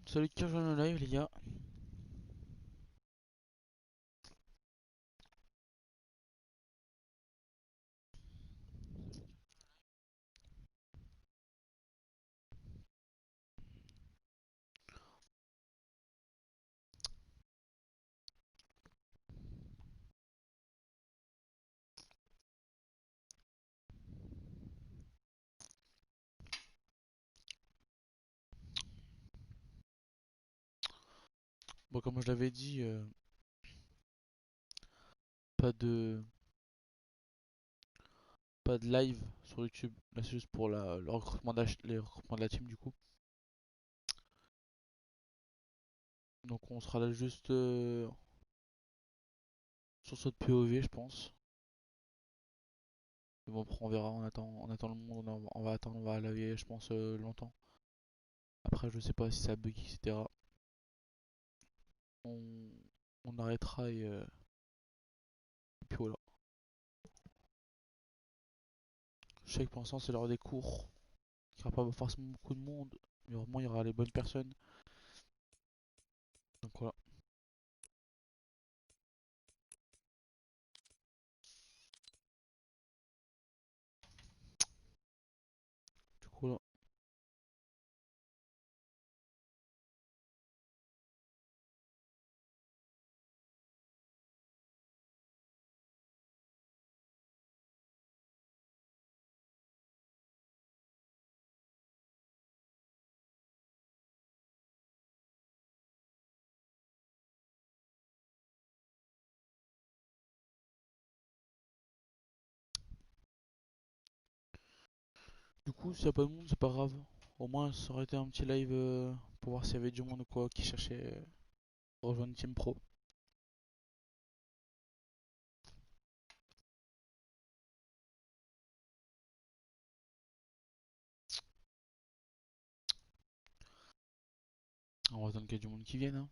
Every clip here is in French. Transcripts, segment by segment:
Salut qui rejoint le live les gars. Bon comme je l'avais dit, pas de pas de live sur YouTube. Là c'est juste pour le recrutement les recrutements de la team du coup. Donc on sera là juste sur ce POV je pense. Mais bon après on verra, on attend le monde, on va attendre, on va laver je pense longtemps. Après je sais pas si ça bug etc. On, on arrêtera et puis voilà. Je sais que pour l'instant c'est l'heure des cours. Il n'y aura pas forcément beaucoup de monde, mais au moins il y aura les bonnes personnes. Donc voilà. Du coup là. Du coup, s'il n'y a pas de monde, c'est pas grave. Au moins, ça aurait été un petit live pour voir s'il y avait du monde ou quoi qui cherchait à rejoindre Team Pro. On va attendre qu'il y ait du monde qui vienne. Hein.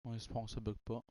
En espérant que ça bug pas.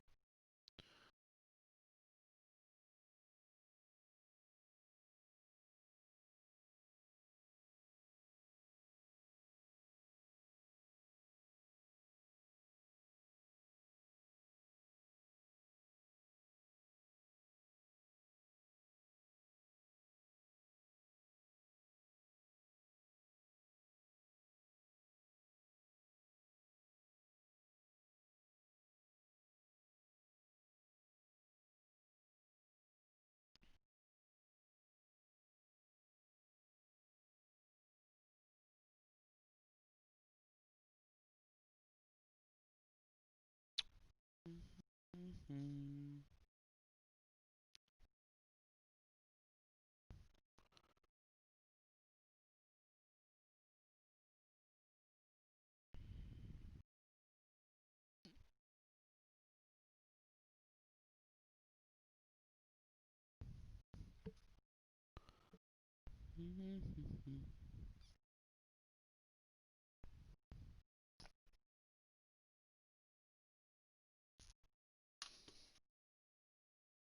Mhm.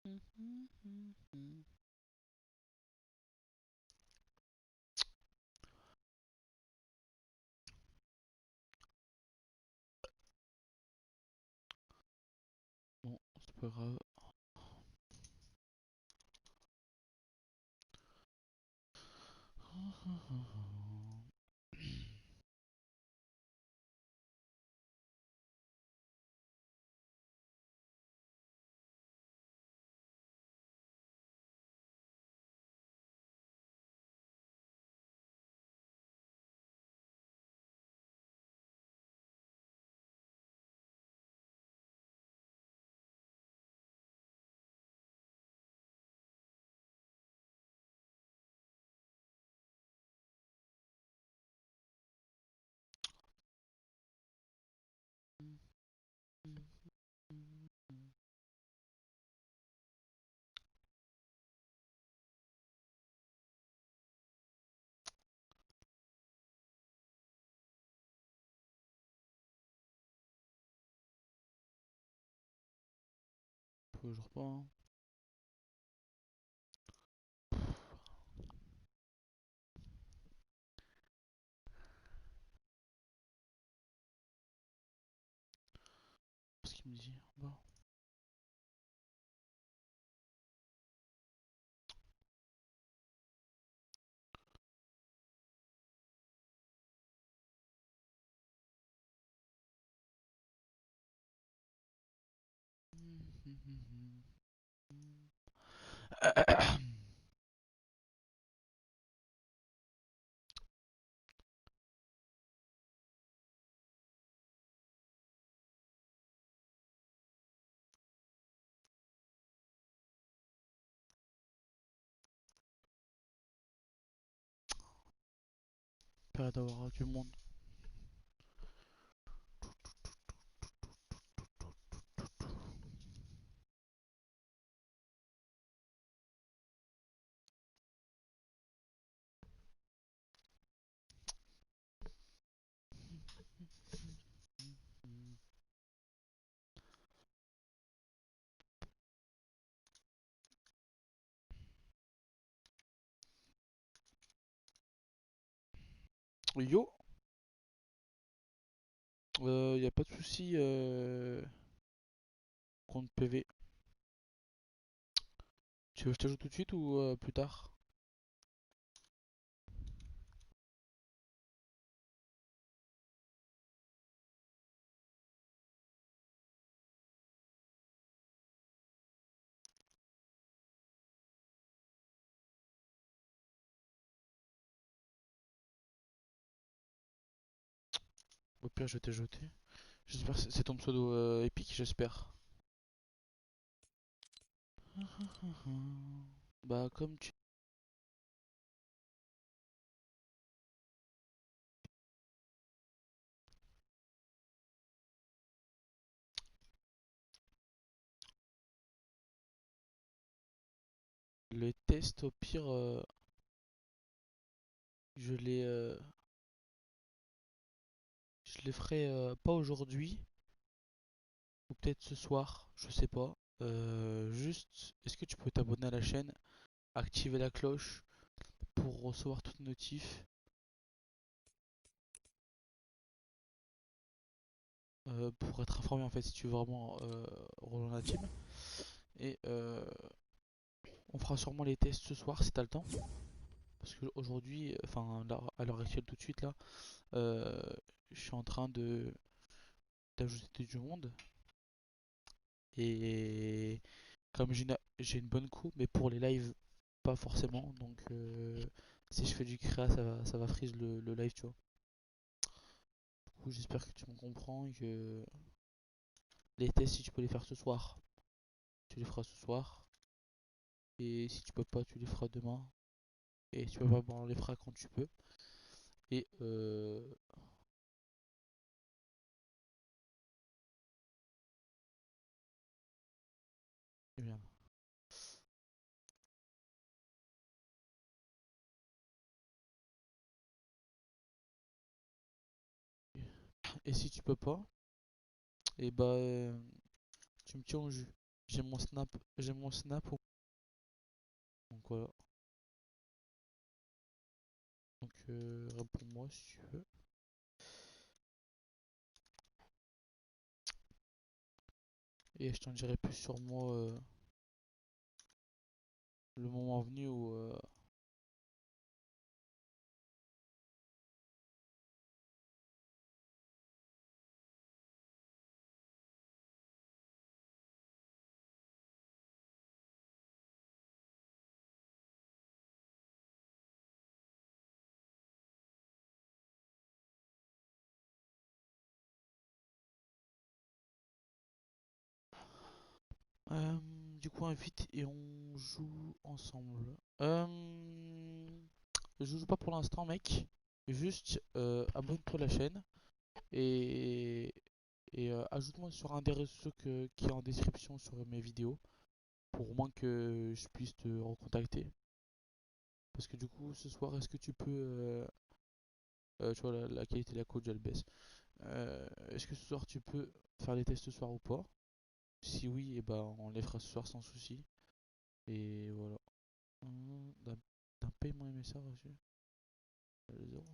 Mhm. Mhm. Bon, c'est pas grave. Toujours pas, hein. Ce qu'il me dit en bas. Peur d'avoir du monde. Yo, y a pas de souci. Compte PV. Tu veux que je t'ajoute tout de suite ou plus tard? Au pire, je vais t'ajouter. J'espère que c'est ton pseudo épique, j'espère. Bah, comme tu. Les tests, au pire, je les, euh, je les ferai pas aujourd'hui, ou peut-être ce soir, je sais pas. Juste, est-ce que tu peux t'abonner à la chaîne, activer la cloche pour recevoir toutes les notifs, pour être informé en fait si tu veux vraiment rejoindre la team. Et on fera sûrement les tests ce soir si t'as le temps. Parce qu'aujourd'hui, enfin à l'heure actuelle tout de suite là, euh, je suis en train de d'ajouter du monde. Et comme j'ai une bonne coupe, mais pour les lives, pas forcément. Donc si je fais du créa, ça va freeze le live, tu vois. Du coup, j'espère que tu me comprends et que les tests, si tu peux les faire ce soir, tu les feras ce soir. Et si tu peux pas, tu les feras demain. Et si tu peux pas, bon, on les fera quand tu peux. Et et bien. Et si tu peux pas, et bah tu me tiens au jus. J'ai mon snap. Donc voilà. Donc réponds-moi si tu veux. Et je t'en dirai plus sur moi le moment venu où Euh, du coup, invite et on joue ensemble. Je joue pas pour l'instant, mec. Juste abonne-toi à la chaîne et Et ajoute-moi sur un des réseaux qui est en description sur mes vidéos pour au moins que je puisse te recontacter. Parce que du coup, ce soir, est-ce que tu peux. Tu vois, la qualité de la coach, elle baisse. Est-ce que ce soir, tu peux faire les tests ce soir ou pas? Si oui, et ben, on les fera ce soir sans souci. Et voilà. D'un paiement MSA reçu. 0.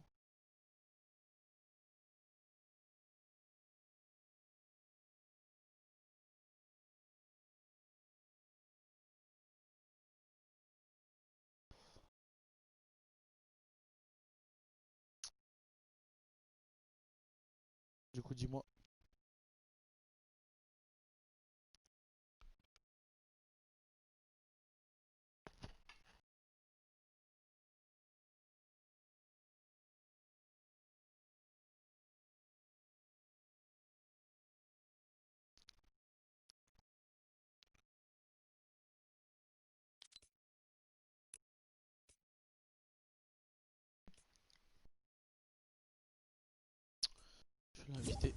Du coup, dis-moi. Je vais l'inviter.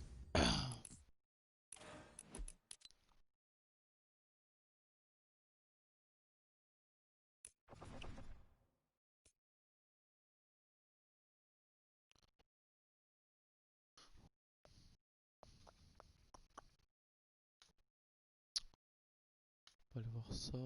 On va aller voir ça.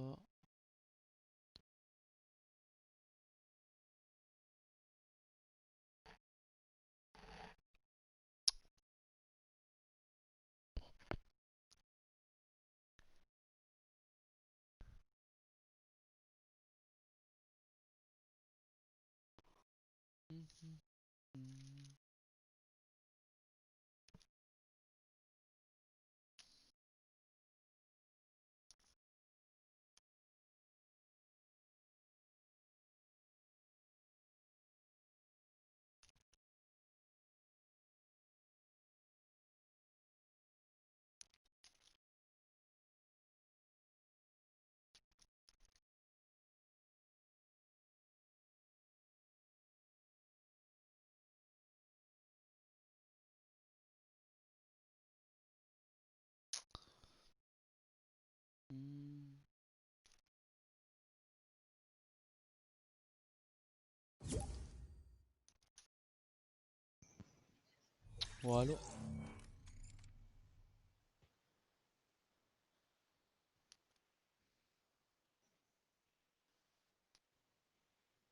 Hmm. Bon, allô?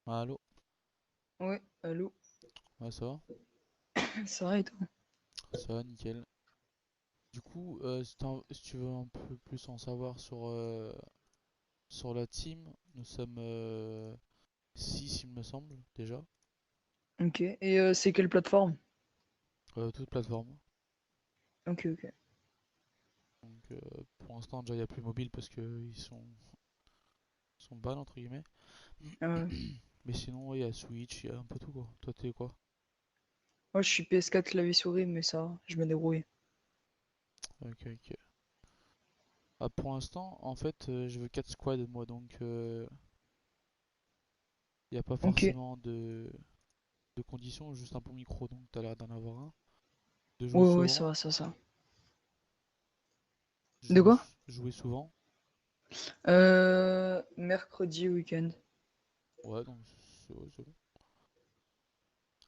Allô? Ouais, allô? Ouais, ça va? Ça va et toi? Ça va, nickel. Du coup, si tu veux un peu plus en savoir sur la team, nous sommes 6, il me semble, déjà. Ok, et c'est quelle plateforme? Toute plateforme. Ok, ok. Donc, pour l'instant, déjà, il n'y a plus mobile parce qu'ils sont ban, entre guillemets. Ouais. Mais sinon, ouais, il y a Switch, il y a un peu tout, quoi. Toi, t'es quoi? Moi je suis PS4 clavier souris, mais ça, va, je me débrouille. Ok, ok. Ah, pour l'instant, en fait, je veux 4 squads, moi, donc il n'y a pas Ok, forcément de conditions, juste un bon micro, donc t'as l'air d'en avoir un. De jouer ouais, ouais, ça souvent, va, ça. De jouer, quoi? jouer souvent. Mercredi week-end. Ouais, donc ouais, c'est bon.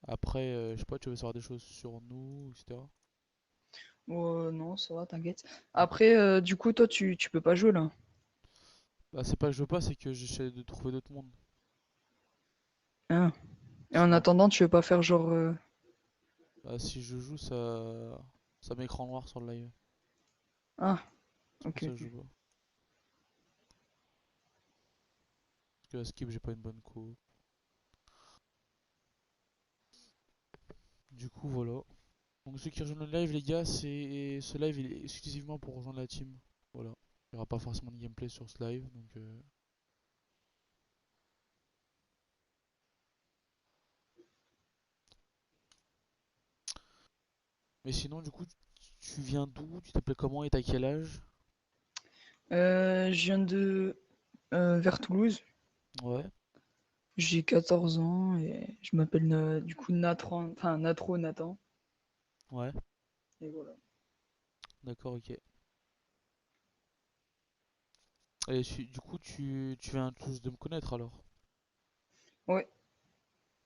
Après, je sais pas, tu veux savoir des choses sur nous, etc. Non, ça va, t'inquiète. Après, du coup, toi, tu peux pas jouer là. Bah, c'est pas que je veux pas, c'est que j'essaie de trouver d'autres mondes. Hein. Et en Sinon, attendant, tu veux pas faire genre. bah, si je joue, ça m'écran noir sur le live. Ah, C'est pour ok, ça que je ok. joue pas. Parce que à Skip, j'ai pas une bonne co. Du coup, voilà. Donc, ceux qui rejoignent le live, les gars, ce live il est exclusivement pour rejoindre la team. Voilà. Il y aura pas forcément de gameplay sur ce live. Donc, mais sinon, du coup, tu viens d'où? Tu t'appelles comment et t'as quel âge? Je viens de vers Toulouse. Ouais, J'ai 14 ans et je m'appelle du coup Nathan, enfin Natro Nathan. ouais. Et voilà. D'accord, ok. Et du coup, tu viens tous de me connaître alors. Ouais,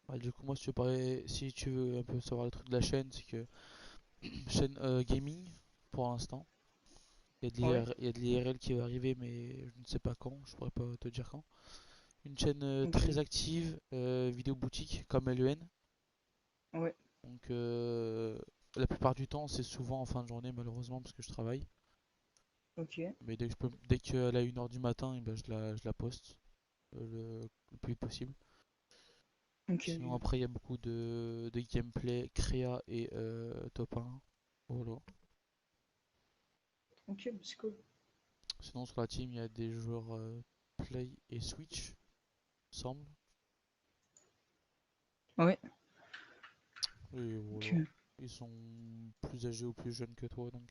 Ouais, du coup, moi, si tu veux un peu savoir le truc de la chaîne, c'est que chaîne gaming pour l'instant. ouais, Il y a de l'IRL qui va arriver, mais je ne sais pas quand. Je pourrais pas te dire quand. Une chaîne très ok, active, vidéo boutique comme LEN. ouais, Donc, la plupart du temps, c'est souvent en fin de journée, malheureusement, parce que je travaille. ok, Mais dès qu'elle a 1 heure du matin, eh ben, je la poste le plus vite possible. ok, Sinon, après, il y a beaucoup de gameplay, créa et top 1. Voilà. ok, bah, c'est cool. Sinon, sur la team, il y a des joueurs Play et Switch, il me semble. Ouais, Et ok, voilà. Ils sont plus âgés ou plus jeunes que toi, donc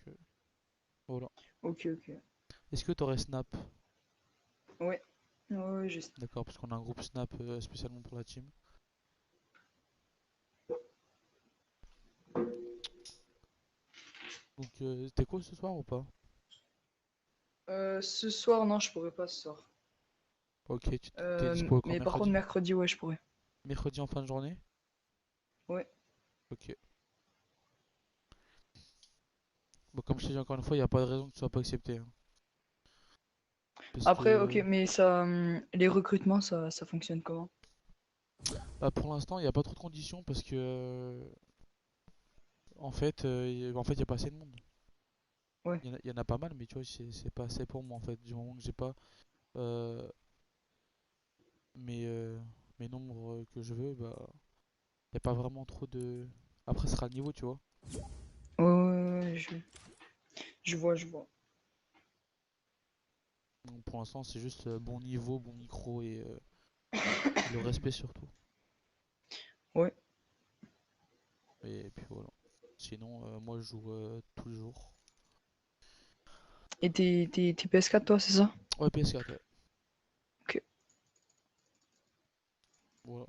voilà. ok, ok. Est-ce que t'aurais Snap? Ouais, ouais, ouais, je sais. D'accord, parce qu'on a un groupe Snap spécialement pour la team. Donc, t'es quoi ce soir ou pas? Ce soir, non, je pourrais pas ce soir. Ok, t'es dispo quand Mais par contre, mercredi? mercredi, ouais, je pourrais. Mercredi en fin de journée? Ouais. Ok. Bon, comme je t'ai dit encore une fois, il n'y a pas de raison que tu sois pas accepté, hein. Parce Après, ok, que mais ça, les recrutements, ça fonctionne comment? bah, pour l'instant, il n'y a pas trop de conditions parce que en fait, il n'y a pas assez de monde. Ouais, Il y en a pas mal, mais tu vois, c'est pas assez pour moi en fait. Du moment que j'ai pas euh, mes, euh, mes nombres que je veux, bah, il n'y a pas vraiment trop de. Après, ce sera le niveau, tu vois. ouais, ouais, ouais, je vois, je vois. Donc, pour l'instant, c'est juste bon niveau, bon micro et le respect surtout. Ouais. Et puis voilà. Sinon, moi, je joue tous les jours. Et t'es PS4, toi, c'est ça? Ouais, PS4, ouais. Ok. Voilà.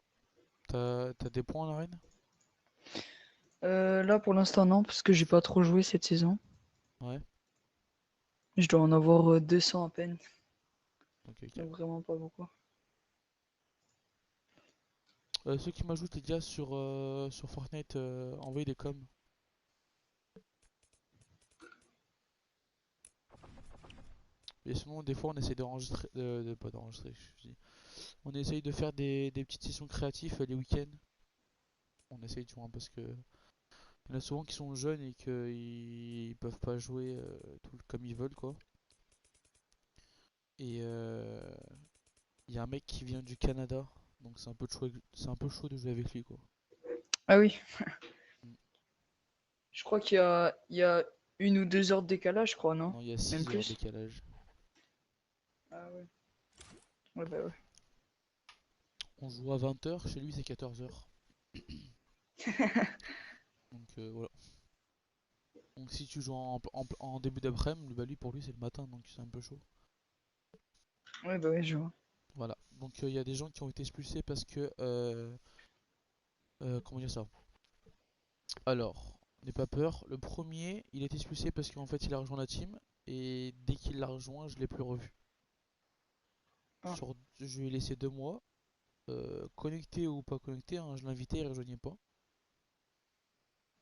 T'as des points à l'arène? Là, pour l'instant, non, parce que j'ai pas trop joué cette saison. Ouais. Je dois en avoir 200 à peine, Ok, ok. donc vraiment pas beaucoup. Ceux qui m'ajoutent les gars sur Fortnite, envoyez des coms. Et sinon, des fois, on essaie d'enregistrer, pas d'enregistrer, je dis. On essaye de faire des petites sessions créatives les week-ends. On essaye, tu vois, parce que il y en a souvent qui sont jeunes et qu'ils peuvent pas jouer comme ils veulent, quoi. Et il y a un mec qui vient du Canada, donc c'est un peu chaud de jouer avec lui, quoi. Ah oui, Mm. je crois il y a 1 ou 2 heures de décalage, je crois, non? Non, il y a Même 6 heures de plus? décalage. Ah ouais. Ouais, bah ouais. On joue à 20 heures, chez lui c'est 14 heures. Donc voilà. Donc si tu joues en début d'après-midi, bah lui pour lui c'est le matin, donc c'est un peu chaud. Ouais, bah ouais, je vois. Voilà. Donc il y a des gens qui ont été expulsés parce que comment dire ça? Alors, n'aie pas peur. Le premier, il a été expulsé parce qu'en fait il a rejoint la team et dès qu'il l'a rejoint, je l'ai plus revu. Ah, Je lui ai laissé 2 mois, connecté ou pas connecté, hein, je l'invitais, il rejoignait pas.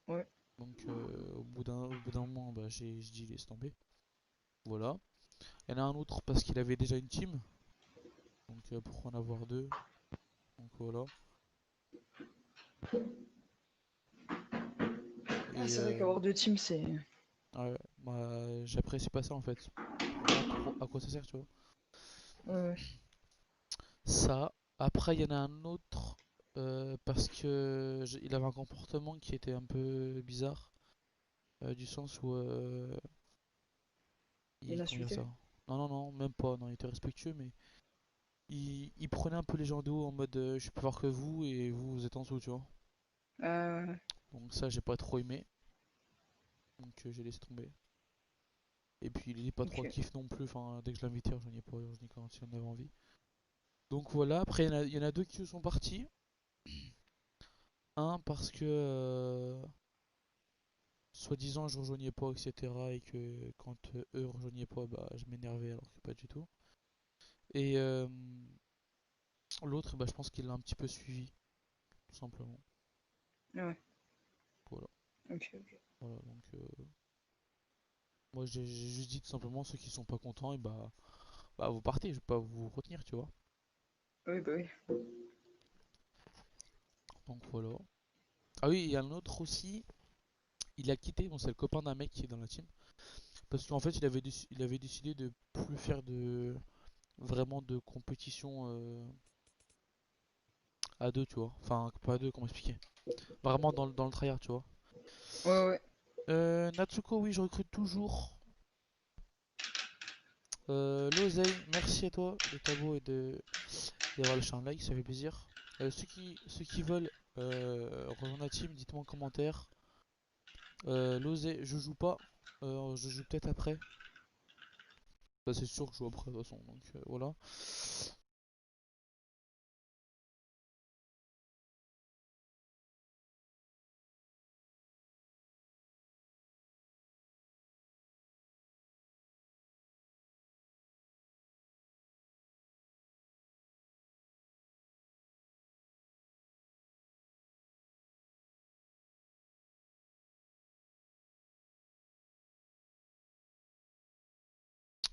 ouais. Donc au bout d'un moment, bah, j'ai dit laisse tomber. Voilà. Il y en a un autre parce qu'il avait déjà une team, donc pourquoi en avoir deux? Donc voilà. Ah, Et c'est vrai qu'avoir 2 teams, c'est. ouais, bah, j'apprécie pas ça en fait. Je vois pas trop à quoi ça sert, tu vois. Ouais, ouais. Ça. Après, il y en a un autre parce que il avait un comportement qui était un peu bizarre, du sens où Il comment dire ça? insultait. Non, non, non, même pas. Non, il était respectueux, mais il prenait un peu les gens de haut en mode je suis plus fort que vous et vous, vous êtes en dessous, tu vois. Ouais. Donc ça, j'ai pas trop aimé. Donc j'ai laissé tomber. Et puis il est pas trop Ok. actif non plus. Enfin, dès que je l'invitais, je n'y pas, je dis quand il en avait envie. Donc voilà. Après, il y en a deux qui sont partis. Un parce que soi-disant je rejoignais pas, etc. Et que quand eux rejoignaient pas, bah je m'énervais alors que pas du tout. Et l'autre, bah je pense qu'il l'a un petit peu suivi, tout simplement. Ouais, Voilà. ok, ok. Voilà, donc moi j'ai juste dit tout simplement ceux qui sont pas contents, et bah vous partez, je vais pas vous retenir, tu vois. Oui, bah oui. Donc voilà. Ah oui, il y a un autre aussi, il a quitté, bon c'est le copain d'un mec qui est dans la team, parce qu'en fait il avait décidé de plus faire de vraiment de compétition à deux, tu vois. Enfin, pas à deux, comment expliquer? Vraiment dans le tryhard, tu vois. Ouais, ouais. Natsuko, oui, je recrute toujours. L'oseille, merci à toi de Tabo et d'avoir lâché un like, ça fait plaisir. Ceux qui veulent rejoindre la team, dites-moi en commentaire. L'oseille, je joue pas. Je joue peut-être après. Ça, c'est sûr que je joue après, de toute façon. Donc voilà.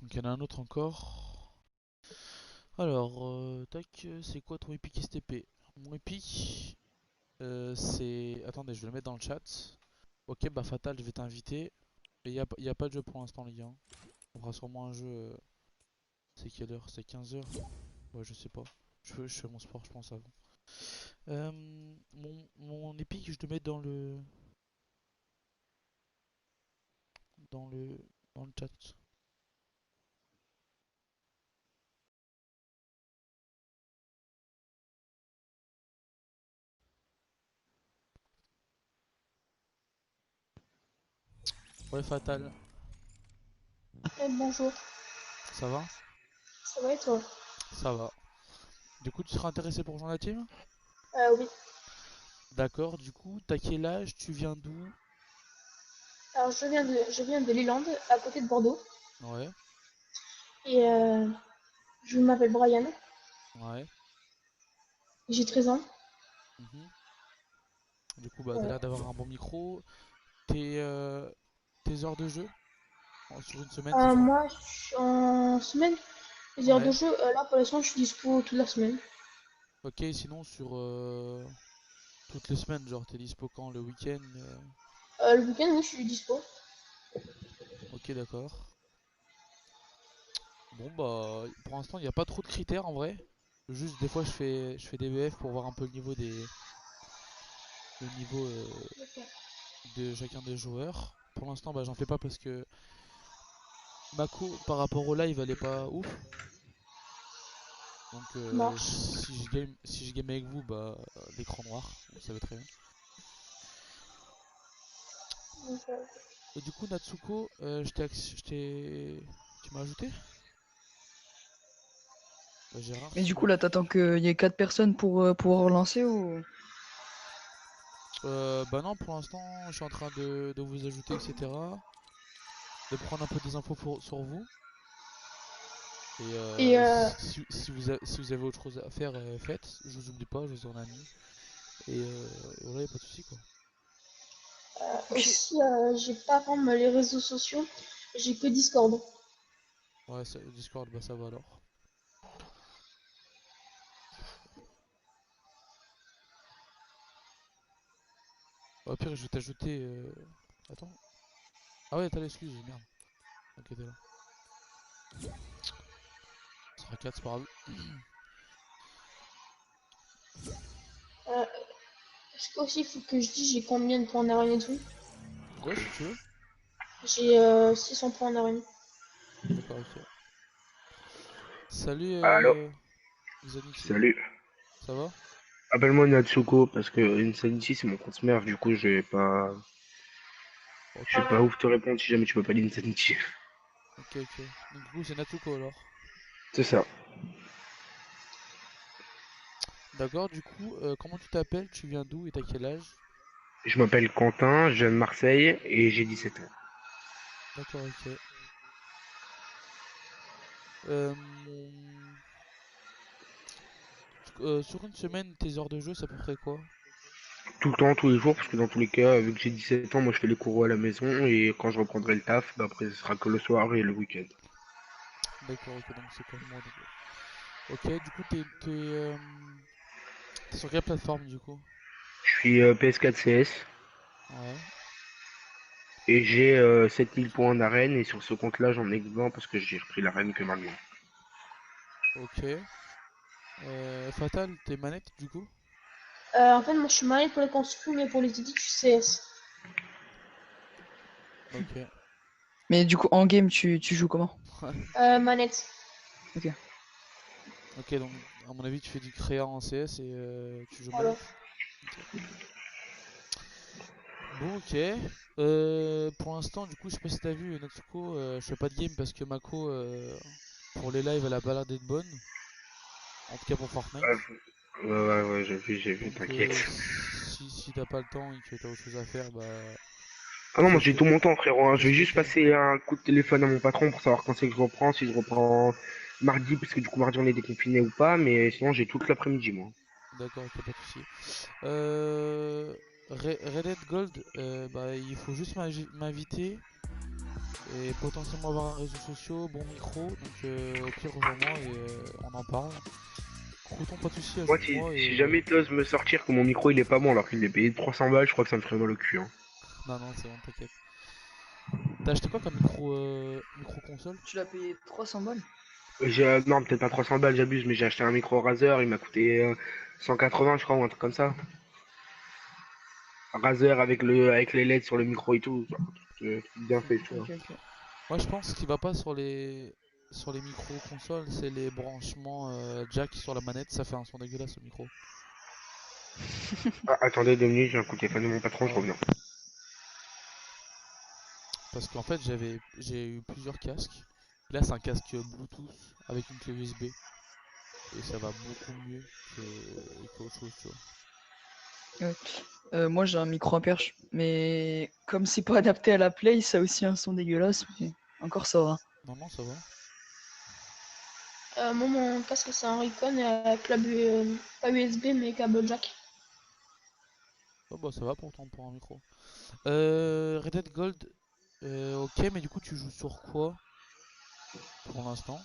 Donc il y en a un autre encore. Alors, tac, c'est quoi ton épique STP? Mon épique, c'est. Attendez, je vais le mettre dans le chat. Ok, bah Fatal, je vais t'inviter. Et y a pas de jeu pour l'instant, les gars. On fera sûrement un jeu. C'est quelle heure? C'est 15 h. Ouais, je sais pas. Je fais mon sport, je pense, avant. Mon épique, je le mets dans le, dans le chat. Ouais, Fatal, Bonjour, ça va? ça va et toi? Ça va. Du coup, tu seras intéressé pour rejoindre la team? Oui. D'accord, du coup, t'as quel âge? Tu viens d'où? Alors je viens de Lilande, à côté de Bordeaux, Ouais, et je m'appelle Brian, ouais. j'ai 13 ans. Mhm. Du coup, bah, t'as Voilà. l'air d'avoir un bon micro. Tes, euh, tes heures de jeu sur une semaine, c'est quoi? Moi, je suis en semaine, les heures de Ouais. jeu, là pour l'instant, je suis dispo toute la semaine. Ok, sinon sur toutes les semaines, genre t'es dispo quand? Le week-end? Le week-end, oui, je suis dispo. Ok, d'accord. Bon, bah, pour l'instant, il n'y a pas trop de critères en vrai. Juste, des fois, je fais des BF pour voir un peu le niveau de chacun des joueurs. Pour l'instant, bah, j'en fais pas parce que Mako, par rapport au live, elle est pas ouf. Donc, Ça marche. si je game avec vous, bah, l'écran noir, vous savez très bien. Donc, Et du coup, Natsuko, tu m'as ajouté? Bah, Gérard, Mais si du tu coup, veux. là, t'attends qu'il y ait 4 personnes pour pouvoir relancer ou... Bah non, pour l'instant, je suis en train de vous ajouter, etc. De prendre un peu des infos sur vous. Et et si vous avez autre chose à faire, faites. Je vous oublie pas, je vous en ai mis. Et voilà, y a pas de soucis quoi. Ok. aussi, j'ai pas vraiment les réseaux sociaux, j'ai que Discord. Ouais, Discord, bah ça va alors. Au pire, je vais t'ajouter. Attends. Ah ouais, t'as l'excuse, merde. Ok, t'es là. Ça sera 4, c'est pas grave. Euh, Est-ce qu'aussi, il faut que je dise j'ai combien de points en arène et tout? Ouais, si tu veux. J'ai 600 points en arène. D'accord, ok. Salut, Allô, Insanity. salut. Ça va? Appelle-moi Natsuko parce que Insanity c'est mon compte merde, du coup je Ok, vais pas ouf te répondre si jamais tu peux pas l'Insanity. ok, ok. Donc du coup, c'est Natsuko alors. C'est ça. D'accord, du coup, comment tu t'appelles? Tu viens d'où et t'as quel âge? Je m'appelle Quentin, je viens de Marseille et j'ai 17 ans. D'accord, ok. Euh, sur une semaine, tes heures de jeu, c'est à peu près quoi? Tout le temps, tous les jours, parce que dans tous les cas, vu que j'ai 17 ans, moi je fais les cours à la maison et quand je reprendrai le taf, bah après ce sera que le soir et le week-end. D'accord, ok, donc c'est comme moi. Donc, ok, du coup, t'es sur quelle plateforme du coup? Je suis PS4 CS Ouais, et j'ai 7000 points en arène et sur ce compte-là j'en ai que 20 parce que j'ai repris l'arène que maintenant. ok. Fatal, tes manettes du coup? En fait, moi, je suis mariée pour les construits, mais pour les édits, je suis CS. Ok. Mais du coup, en game, tu joues comment? Manette. Ok. Ok, donc à mon avis, tu fais du créa en CS et tu joues Voilà. manette. Ok. Bon, ok. Pour l'instant, du coup, je sais pas si t'as vu, Natsuko, je fais pas de game parce que Mako, pour les lives, elle a pas l'air d'être bonne. En tout cas pour Fortnite. Ouais, j'ai vu, Donc, t'inquiète. si t'as pas le temps et que t'as autre chose à faire, bah, Ah non, moi j'ai fais-le. tout mon temps, frérot, hein. Je vais juste Fais. passer un coup de téléphone à mon patron pour savoir quand c'est que je reprends, si je reprends mardi, parce que du coup mardi on est déconfiné ou pas, mais sinon j'ai toute l'après-midi, moi. D'accord, ok, pas de souci. Euh, Red Dead Gold, bah, il faut juste m'inviter et potentiellement avoir un réseau social, bon micro. Donc, au pire, rejoins-moi et on en parle. Crouton, pas de souci, Moi, ajoute-moi si et. jamais t'oses me sortir que mon micro il est pas bon alors qu'il est payé 300 balles, je crois que ça me ferait mal au cul, hein. Non, non, c'est bon, t'inquiète. T'as acheté quoi comme micro console? Tu l'as payé 300 balles? Non, peut-être pas 300 balles, j'abuse, mais j'ai acheté un micro Razer, il m'a coûté 180, je crois, ou un truc comme ça. Un Razer avec les LED sur le micro et tout, genre, truc bien fait, tu vois. Ok, ok. Moi, je pense qu'il va pas sur les micro consoles, c'est les branchements jack sur la manette, ça fait un son dégueulasse au micro. Ah, attendez 2 minutes, j'ai un coup de téléphone de mon patron, je Ouais. reviens. Parce qu'en fait, j'ai eu plusieurs casques. Là, c'est un casque Bluetooth avec une clé USB et ça va beaucoup mieux qu'autre chose, tu vois. Ouais. Moi, j'ai un micro à perche, mais comme c'est pas adapté à la Play, ça a aussi un son dégueulasse, mais encore ça va. Non, non, ça va. Moi, mon casque, c'est un Recon câble, pas USB, mais câble jack. Oh, bah, ça va pourtant pour un micro. Red Dead Gold, ok, mais du coup, tu joues sur quoi pour l'instant?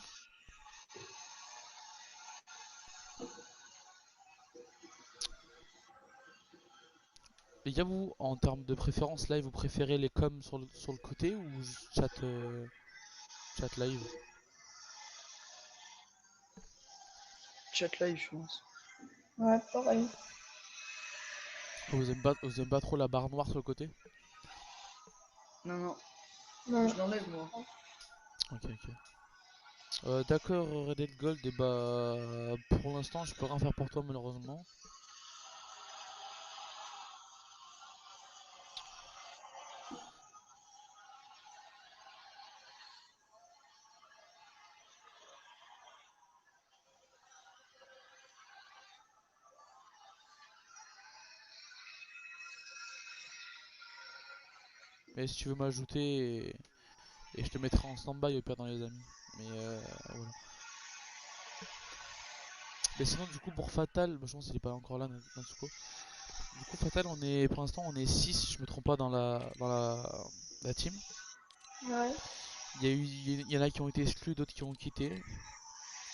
Les gars, vous, en termes de préférence live, vous préférez les coms sur le côté ou juste chat live? Chat live, je pense. Ouais, pareil. Vous aimez pas trop la barre noire sur le côté? Non, non, Non. je l'enlève, moi. Ok, ok. D'accord, Red Dead Gold, et bah pour l'instant, je peux rien faire pour toi malheureusement. Mais si tu veux m'ajouter, et je te mettrai en stand-by au pire dans les amis. Mais voilà. Mais sinon, du coup, pour Fatal, bah, je pense qu'il est pas encore là, Natsuko. Du coup, Fatal, pour l'instant, on est 6 si je me trompe pas, la team. Ouais. Il y en a qui ont été exclus, d'autres qui ont quitté.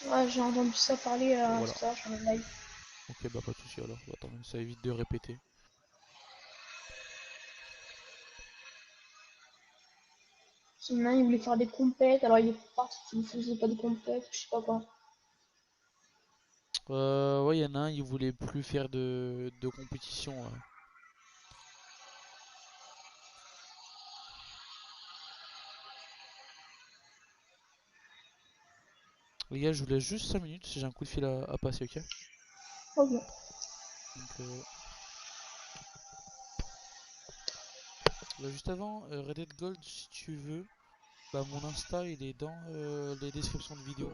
Ouais, j'ai entendu ça parler à Voilà. Insta sur le live. Ok, bah pas de souci alors. Bah, tant mieux, ça évite de répéter. Sinon, il voulait faire des compètes, alors il est parti qu'il ne faisait pas de compètes, je sais pas quoi. Ouais, il y en a un, il voulait plus faire de compétition là. Les gars, je vous laisse juste 5 minutes si j'ai un coup de fil à passer, ok? Ok. Donc, bah, juste avant, Red Dead Gold, si tu veux, bah, mon Insta il est dans les descriptions de vidéos.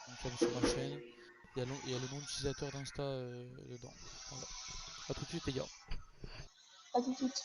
Donc, comme sur ma chaîne, il y a le nom d'utilisateur d'Insta dedans. Voilà. A tout de suite, les gars. À tout de suite.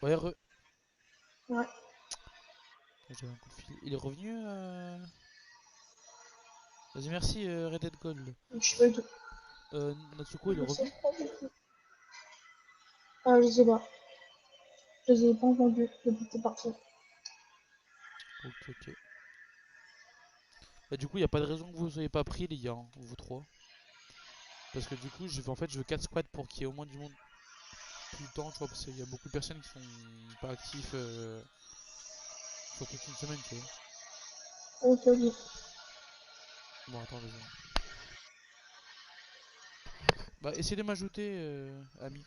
Ouais, Ouais. j'avais un coup de fil. Il est revenu Vas-y, merci Red Dead Gold. Je sais pas du Natsuko, il est je sais revenu? pas du tout. Ah, je sais pas. Je les ai pas entendus depuis que t'es parti. Ok, ok. Bah, du coup, il a pas de raison que vous soyez pas pris, les gars, hein, vous trois. Parce que du coup, je veux 4 squads pour qu'il y ait au moins du monde tout le temps, tu vois, parce qu'il y a beaucoup de personnes qui sont pas actifs sur toute une semaine, tu vois. Ok, ok. Bon, attends, vas-y, hein. Bah, essayez de m'ajouter, ami.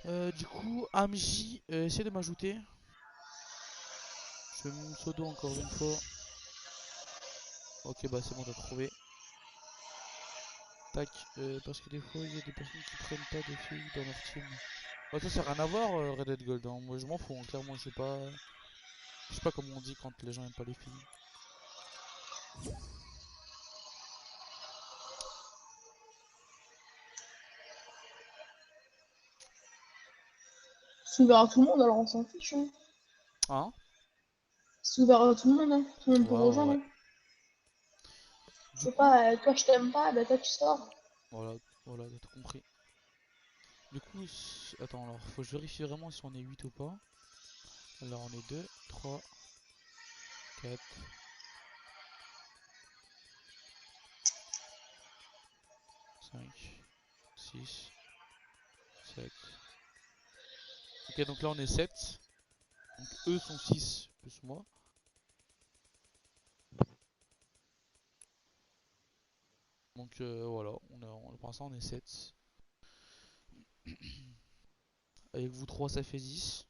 Du coup, Amj, essaie de m'ajouter. Je fais mon pseudo encore une fois. Ok, bah c'est bon, t'as trouvé. Tac, parce que des fois, il y a des personnes qui prennent pas de filles dans leur team. Bah ça, c'est rien à voir, Red Dead Gold, hein. Moi, je m'en fous, hein. Clairement, je sais pas... Je sais pas comment on dit quand les gens aiment pas les filles. C'est ouvert à tout le monde, alors on s'en fiche. Hein. Hein? C'est ouvert à tout le monde, hein. Tout le monde peut Ouais, ouais, rejoindre. ouais. Hein. Du C'est coup, pas toi je t'aime pas, bah toi tu sors. voilà, voilà, t'as tout compris. Du coup, attends, alors, faut que je vérifie vraiment si on est 8 ou pas. Alors, on est 2, 3, 4, 5, 6, 7. Ok, donc là, on est 7. Donc, eux sont 6 plus moi. Donc, voilà, pour l'instant, on est 7. Avec vous 3 ça fait 10.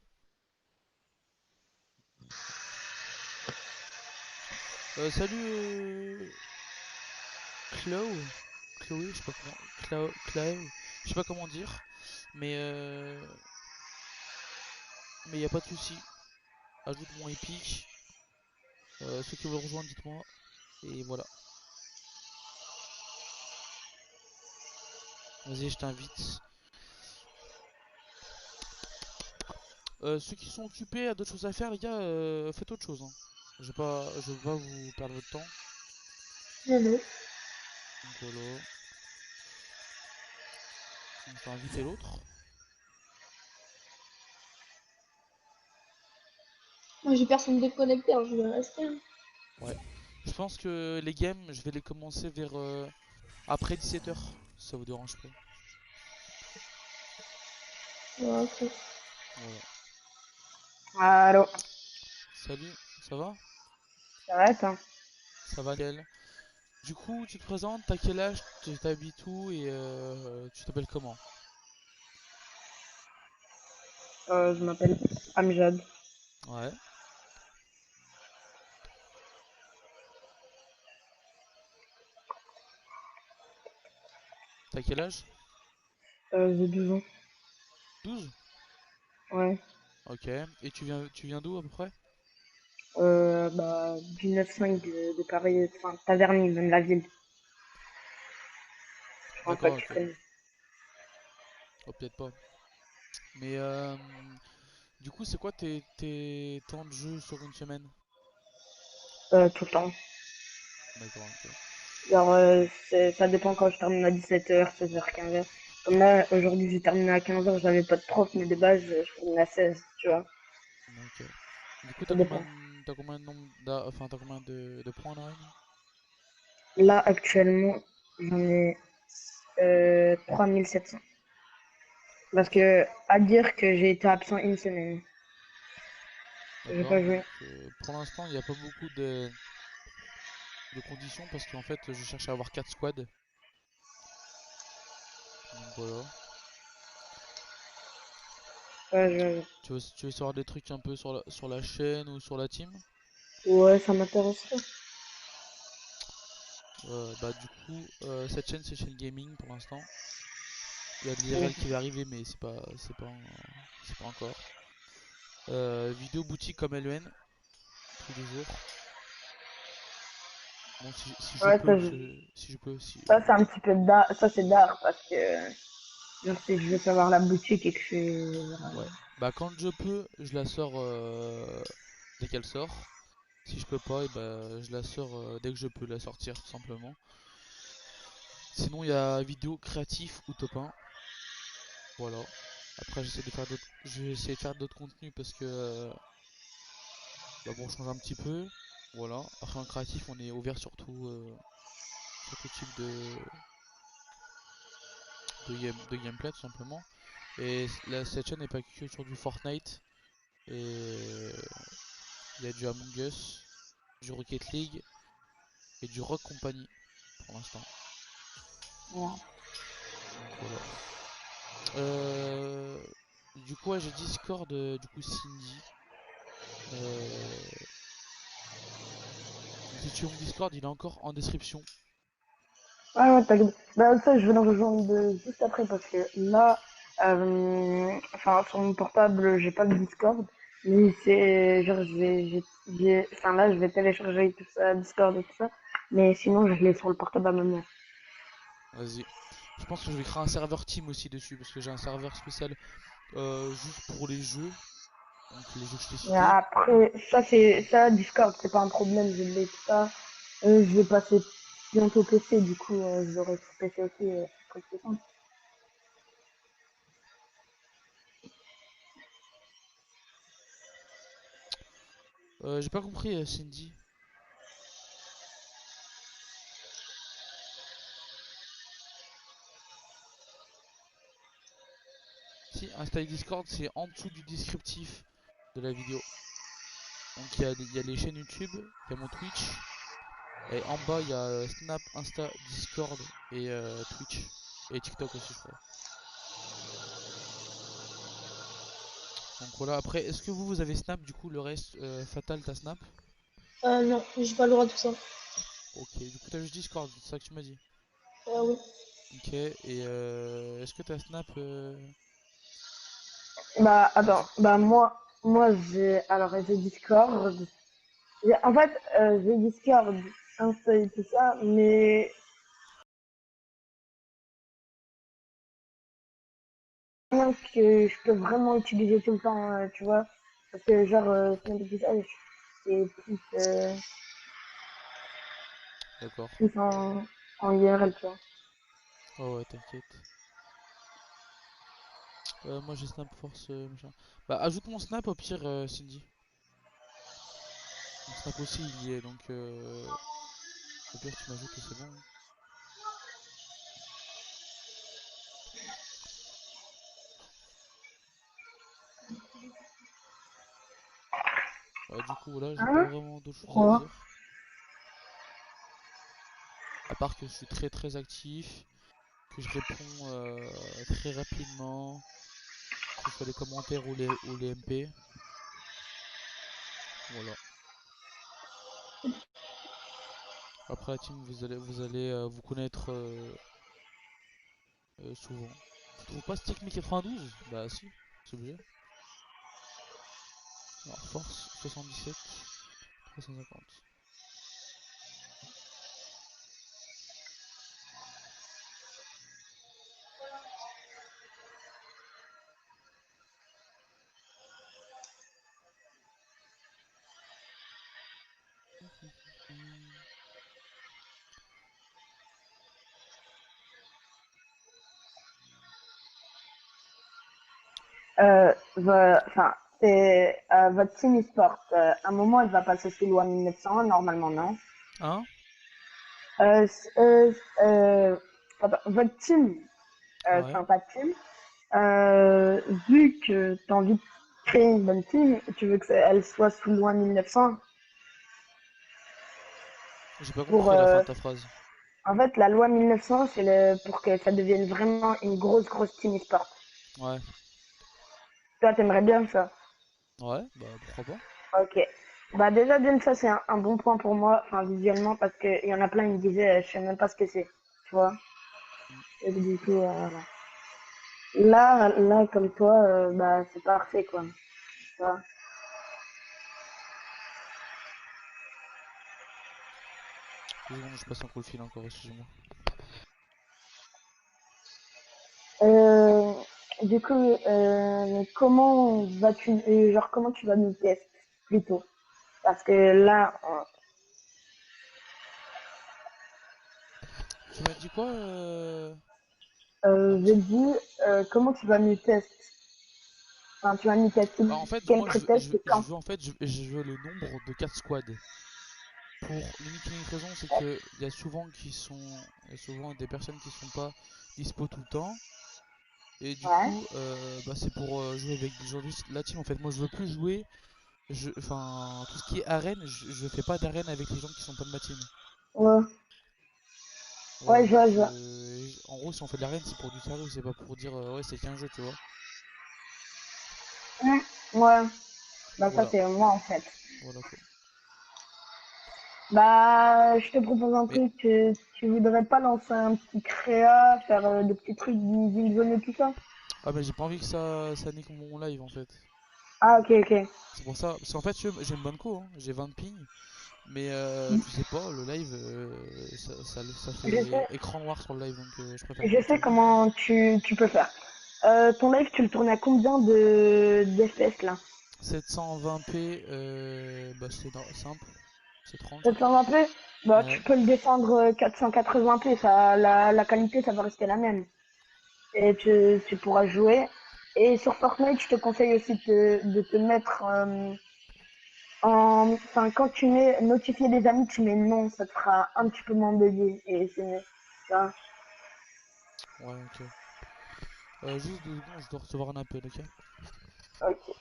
Salut, Chloe. Chloé, je sais pas comment. Clave, je sais pas comment dire. Mais mais y a pas de souci. Ajoute mon épique. Ceux qui veulent rejoindre, dites-moi. Et voilà. Vas-y, je t'invite. Ceux qui sont occupés à d'autres choses à faire, les gars, faites autre chose. Hein. Je veux pas vous perdre votre temps. Non, non. Donc voilà. Donc, je vais inviter l'autre. Moi j'ai personne de connecté, alors je vais rester. Hein. Ouais. Je pense que les games, je vais les commencer vers après 17h. Si ça vous dérange pas. Ouais, ok. Voilà. Allô, Salut, ça va? ça va, toi? Ça va, nickel. Du coup, tu te présentes, t'as quel âge, t'habites où et tu t'appelles comment? Je m'appelle Amjad. Ouais. T'as quel âge? J'ai 12 ans. 12. Ouais. Ok. Et tu viens d'où à peu près? Du 9-5 de Paris, enfin, Taverny, même la ville. Je pense pas D'accord, que tu ok. connais. Oh, peut-être pas. Mais du coup, c'est quoi tes temps de jeu sur une semaine? Tout le temps. D'accord, ok. Genre, ça dépend quand je termine à 17h, 16h, 15h. Comme là, aujourd'hui, j'ai terminé à 15h, j'avais pas de prof, mais de base, je termine à 16, tu vois. Ok. Du coup, Ça dépend. t'as combien de nombre enfin, t'as combien de points en arène? Là, actuellement, j'en ai 3700. Parce que, à dire que j'ai été absent une semaine. J'ai D'accord, pas donc joué. pour l'instant, il n'y a pas beaucoup de conditions parce qu'en fait, je cherche à avoir 4 squads. Donc voilà. Ouais, Tu veux savoir des trucs un peu sur la chaîne ou sur la team? ouais, ça m'intéresserait. Bah du coup, cette chaîne c'est chaîne gaming pour l'instant. Il y a de l'IRL qui va arriver mais c'est pas encore. Vidéo boutique comme LEN tous les jours. Bon si je Ouais, peux si je peux si ça c'est un petit peu d'art, ça c'est d'art parce que genre, si je veux savoir la boutique et que je suis... ouais. Bah quand je peux, je la sors dès qu'elle sort. Si je peux pas, et bah je la sors dès que je peux la sortir tout simplement. Sinon il y a vidéo créatif ou top 1. Voilà. Après je vais essayer de faire d'autres contenus parce que bah bon, on change un petit peu. Voilà. Après en créatif, on est ouvert sur tout type de gameplay tout simplement. Et cette chaîne n'est pas que sur du Fortnite. Et il y a du Among Us, du Rocket League et du Rock Company pour l'instant. Ouais. Donc voilà. Euh, Du coup, ouais, j'ai Discord, du coup, Cindy. Euh, Si tu veux mon Discord, il est encore en description. Ah ouais, t'inquiète. Bah, ça, je vais le rejoindre juste après parce que là, enfin, sur mon portable, j'ai pas de Discord. Mais c'est, genre, enfin, là, je vais télécharger tout ça, Discord et tout ça. Mais sinon, je l'ai sur le portable à ma mère. Vas-y. Je pense que je vais créer un serveur team aussi dessus parce que j'ai un serveur spécial juste pour les jeux. Donc les jeux que je t'ai Mais cités. après, ça, Discord, c'est pas un problème, je l'ai tout ça. Je vais passer bientôt PC, du coup, je l'aurai sur PC aussi, c'est très simple. J'ai pas compris, Cindy. Si, Insta et Discord, c'est en dessous du descriptif de la vidéo. Donc il y a les chaînes YouTube, il y a mon Twitch. Et en bas, il y a Snap, Insta, Discord et Twitch. Et TikTok aussi, je crois. Donc voilà, après, est-ce que vous avez Snap du coup, le reste, Fatal, t'as Snap? Non, j'ai pas le droit de tout ça. Ok, du coup, t'as juste Discord, c'est ça que tu m'as dit. Oui. Ok, et est-ce que t'as Snap Bah, attends, Cindy? bah, moi, j'ai Discord. En fait, j'ai Discord, Insta et tout ça, mais rien que je peux vraiment utiliser tout le temps, tu vois. Parce que, genre, Snap et tout ça, c'est D'accord. plus en IRL, tu vois. Oh ouais, t'inquiète. Moi j'ai Snap Force, machin. Bah, ajoute mon Snap au pire, Cindy. Mon Snap aussi, il y est, donc au pire, tu m'ajoutes et c'est bon. Bah, du coup, voilà, j'ai pas Hein? vraiment d'autres choses à Pourquoi? dire. À part que je suis très très actif, que je réponds très rapidement, que ce soit les commentaires ou les MP. Voilà. Après la team, vous allez vous connaître souvent. Tu trouves pas Stick 1092? Bah si, c'est obligé. Alors force 77 350. Enfin, c'est votre team e-sport. À un moment, elle va passer sous loi 1900, normalement, non? Hein? Euh, c- euh, euh, Attends, votre team, Ouais. enfin ta team, vu que tu as envie de créer une bonne team, tu veux que elle soit sous loi 1900 J'ai pas pour, compris la fin de ta phrase. en fait, la loi 1900, c'est pour que ça devienne vraiment une grosse team e-sport. Ouais. Toi, t'aimerais bien ça? Ouais, bah pourquoi pas. Ok. Bah déjà, d'une, ça, c'est un bon point pour moi, enfin, visuellement, parce qu'il y en a plein, ils me disaient, je sais même pas ce que c'est, tu vois. Mm. Et du coup, voilà. Là, comme toi, bah, c'est parfait, quoi. Tu vois. 2 secondes, je passe un coup de fil encore, excusez-moi. Euh, du coup, comment tu vas nous tester plutôt? Parce que là, Tu m'as dit quoi, j'ai Anti? dit, comment tu vas nous tester? Enfin, tu vas nous tester Bah en fait, quel moi prétexte et je quand? veux en fait, je veux le nombre de 4 squads. Pour l'unique et unique raison, c'est que il y a souvent des personnes qui sont pas dispo tout le temps. Et du Ouais, coup, bah, c'est pour jouer avec des gens de la team en fait. Moi je veux plus jouer, enfin tout ce qui est arène, je fais pas d'arène avec les gens qui sont pas de ma team. ouais, Voilà, ouais, donc je vois. en gros si on fait de l'arène c'est pour du sérieux, c'est pas pour dire ouais c'est qu'un jeu, tu vois. Ouais. Bah ça Voilà, c'est moi en fait. voilà quoi. Bah je te propose un Mais, truc, tu voudrais pas lancer un petit créa, faire des petits trucs d'une zone et tout ça? ah mais j'ai pas envie que ça nique mon live en fait. Ah ok ok. C'est pour ça, parce qu'en fait j'ai une bonne co, hein. J'ai 20 ping, mais je sais pas, le live ça Je fait sais, écran noir sur le live donc je préfère je éviter. sais comment tu peux faire. Ton live tu le tournes à combien d'FPS là? 720p, bah simple, c'est 30 je crois. 720p? Bah tu Ouais. peux le descendre 480p, ça, la qualité ça va rester la même. Et tu pourras jouer. Et sur Fortnite, je te conseille aussi de te mettre enfin, quand tu mets notifier des amis, tu mets non, ça te fera un petit peu moins buggy. Et c'est mieux. Tu vois. Ouais, ok. Juste 2 secondes, je dois recevoir un appel, ok? Ok.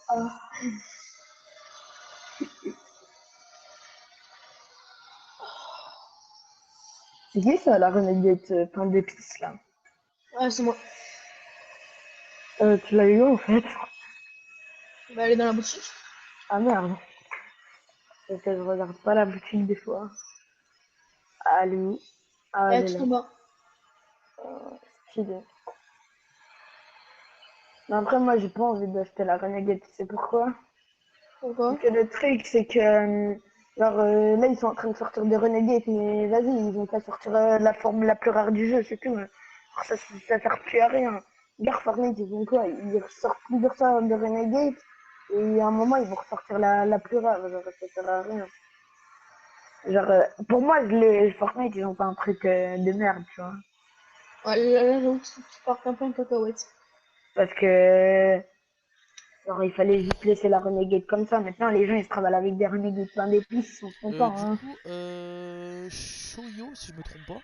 Ah, c'est qui ça, la renégate pain d'épices là? Ouais, c'est moi. Tu l'as eu où, en fait? Bah, elle est dans la boutique. Ah merde. C'est que je regarde pas la boutique des fois. Allez. Ah, Elle elle est est tout là. en bas. Stylé. Mais après, moi, j'ai pas envie d'acheter la renégate. Tu sais pourquoi? Pourquoi? Parce que le truc, c'est que, genre, là, ils sont en train de sortir des Renegades, mais vas-y, ils vont pas sortir la forme la plus rare du jeu, c'est tout. Alors, ça sert plus à rien. Regarde Fortnite, ils font quoi? Ils ressortent plusieurs sortes de Renegades, et à un moment, ils vont ressortir la plus rare, genre, ça sert à rien. Genre, pour moi, Fortnite, ils ont pas un truc de merde, tu vois. Ouais, là, j'avoue que tu pars un peu en cacahuète. Parce que, genre, il fallait juste laisser la Renegade comme ça. Maintenant, les gens, ils se travaillent avec des Renegades plein d'épices, ils sont contents, Du hein. coup, Shoyo, si je me trompe pas.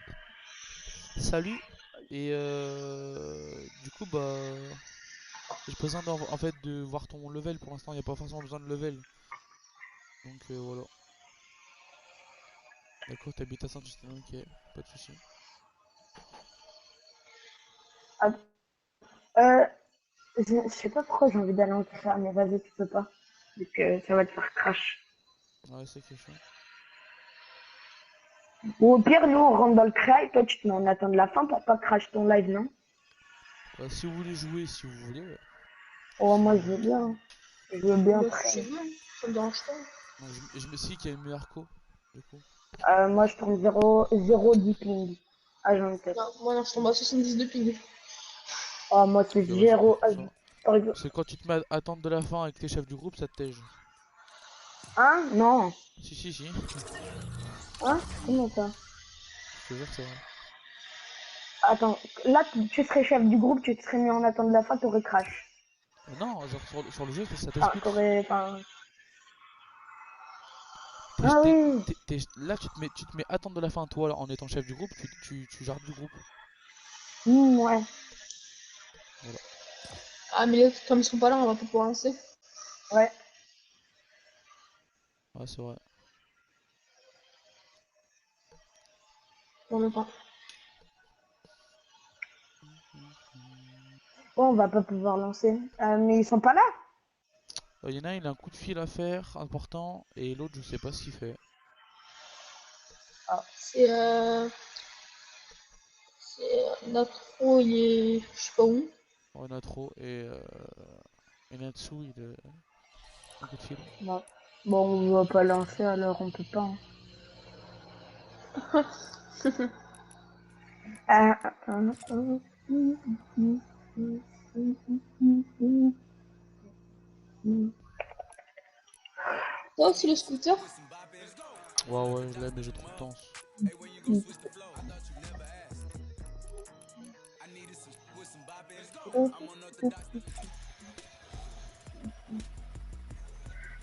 Salut. Et du coup, bah, j'ai besoin en fait de voir ton level. Pour l'instant, il n'y a pas forcément besoin de level. Donc voilà. D'accord, t'habites à Saint-Justin, ok, pas de soucis. Ah, euh, je sais pas pourquoi j'ai envie d'aller en faire, mais vas-y, tu peux pas. Donc ça va te faire crash. Ouais, c'est quelque chose. Ou au pire, nous, on rentre dans le cry, toi, tu te mets en attente de la fin pour pas crash ton live, non? Bah, si vous voulez jouer, si vous voulez, ouais. Oh, moi, je veux Sinon, bien. Je veux bien Bah, c'est chez très. vous, hein. Ça me dérange pas. non, je me suis dit qu'il y a une meilleure co. Du coup. Moi, je tourne 0 10 ping. Ah, j'en ai tête. Non, moi, non, je tombe à 70 de ping. Oh, moi, c'est Ok, ouais, c'est peut-être 0. pour ça. Par exemple. Parce que quand tu te mets à attendre de la fin avec tes chefs du groupe, ça te tège. Hein? Non. Si, si, si. Hein? Comment ça? Je te jure, c'est vrai. Attends, là, tu serais chef du groupe, tu te serais mis en attente de la fin, t'aurais crash. Non, genre sur le jeu, ça Enfin, t'explique. t'aurais. Enfin. Ah oui! Là, tu te mets attendre de la fin, toi, en étant chef du groupe, tu gères du groupe. Ouais. Ah, mais là, comme ils sont pas là, on va pas pouvoir lancer. Ouais. Ouais, c'est vrai. On même pas. Bon, on va pas pouvoir lancer. Mais ils sont pas là? Il y en a un, il a un coup de fil à faire, important, et l'autre, je sais pas ce qu'il fait. C'est Natro, il est. Je sais pas où. Oh, il y en a trop, et Natsu, un coup de fil. Bon. Bon, on va pas lancer alors, on peut pas, hein. Ah, ah, ah, ah, mm, mm, mm, mm, mm, mm, mm. Toi aussi, le scooter? Ouais, ouais, je l'ai, mais j'ai trop de temps.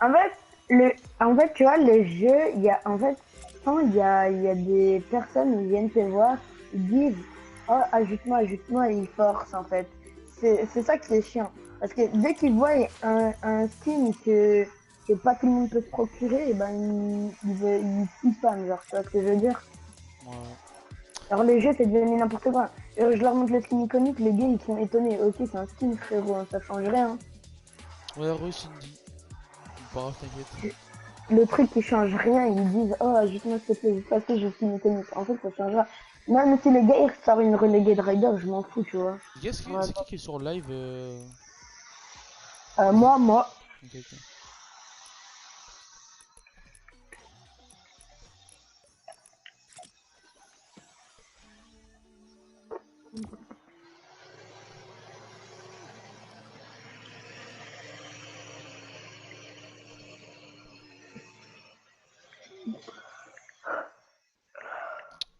En fait, en fait, tu vois, le jeu, il y a, en fait, quand il y a des personnes qui viennent te voir, ils disent, oh, ajoute-moi, et ils forcent, en fait. C'est ça qui est chiant. Parce que dès qu'ils voient un skin que pas tout le monde peut se procurer, et ben, ils spamment, genre, tu vois ce que je veux dire? Ouais. Alors, les jeux, c'est devenu n'importe quoi. Je leur montre le skin iconique, les gars, ils sont étonnés. Ok, c'est un skin, frérot, hein, ça change rien. Ouais, re Cindy. Pas grave, t'inquiète. Le truc qui change rien, ils disent oh ajoute-moi s'il te plaît, juste parce que je suis mécanique. En fait ça changera. Même si les gars ils ressortent une renegade rider, je m'en fous, tu vois. Les gars, Ouais. c'est qui est sur live Moi, Ok, ok.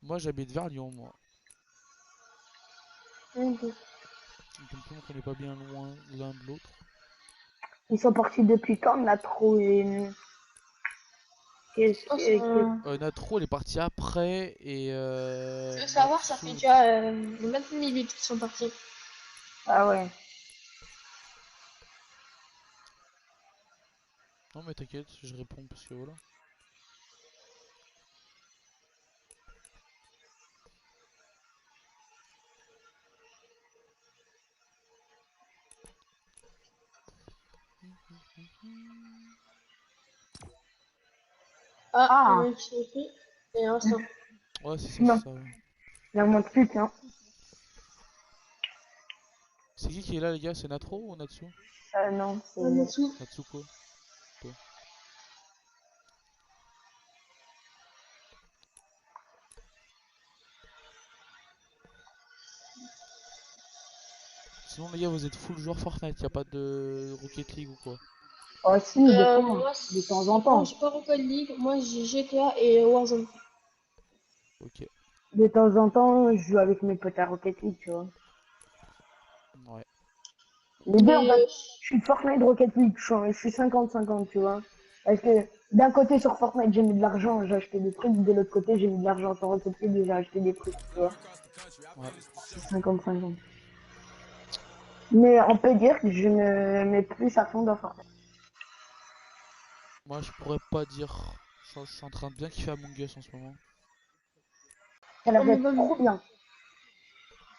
Moi, j'habite vers Lyon, moi. Ok. Donc, on n'est pas bien loin l'un de l'autre. ils sont partis depuis quand, Natro Je pense Natro, elle est partie après et tu veux savoir, ça fait Natsu. déjà 20 minutes qu'ils sont partis. Ah ouais. Non, mais t'inquiète, je réponds parce que voilà. Ah, il y en a Ah, un qui s'est pris. Et un instant. Ouais, c'est ça, non, c'est ça. Ouais. il en manque plus qu'un. C'est qui est là, les gars? C'est Natro ou Natsu? Non, Un c'est... dessous. Natsuko. Ok. Sinon, les gars, vous êtes full joueur Fortnite, y a pas de Rocket League ou quoi? Oh si, des fois, Moi, de temps en bon, temps. j'ai pas Rocket League. Moi, j'ai GTA et Warzone. Ok. De temps en temps, je joue avec mes potes à Rocket League, tu vois. Ouais. Les deux, en Mais fait, je suis Fortnite Rocket League, je suis 50-50, tu vois. Parce que d'un côté, sur Fortnite, j'ai mis de l'argent, j'ai acheté des trucs, de l'autre côté, j'ai mis de l'argent sur Rocket League et j'ai acheté des trucs, tu vois. Ouais. C'est 50-50. Mais on peut dire que je me mets plus à fond dans Fortnite. Moi, je pourrais pas dire. Je suis en train de bien kiffer Among Us en ce moment. Ça a l'air on me d'être donne trop bien.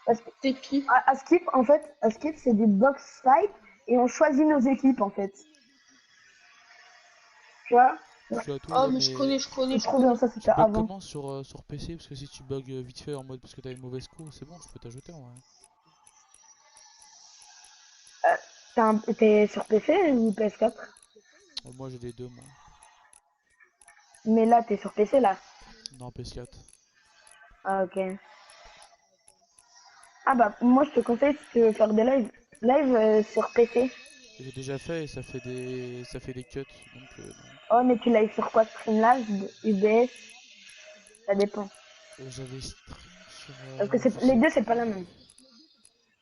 Parce que des clips. à Skip, en fait, à Skip, c'est des box fight et on choisit nos équipes, en fait. Tu vois? Je suis à tout, Oh, ouais, mais mais C'est trop bien, ça, tu c'était bugs avant. comment sur PC? Parce que si tu bugs vite fait en mode parce que t'as une mauvaise co, c'est bon, je peux t'ajouter en vrai. T'es sur PC ou PS4? Moi, j'ai les deux, moi. Mais là, t'es sur PC, là. Non, PS4. Ah, ok. Ah bah, moi, je te conseille, si tu veux faire des lives, live sur PC. J'ai déjà fait et ça fait des cuts, donc non. Oh, mais tu live sur quoi? Streamlabs, UBS, ça dépend. J'avais stream sur, Parce que je les sais deux, c'est pas la plus, même.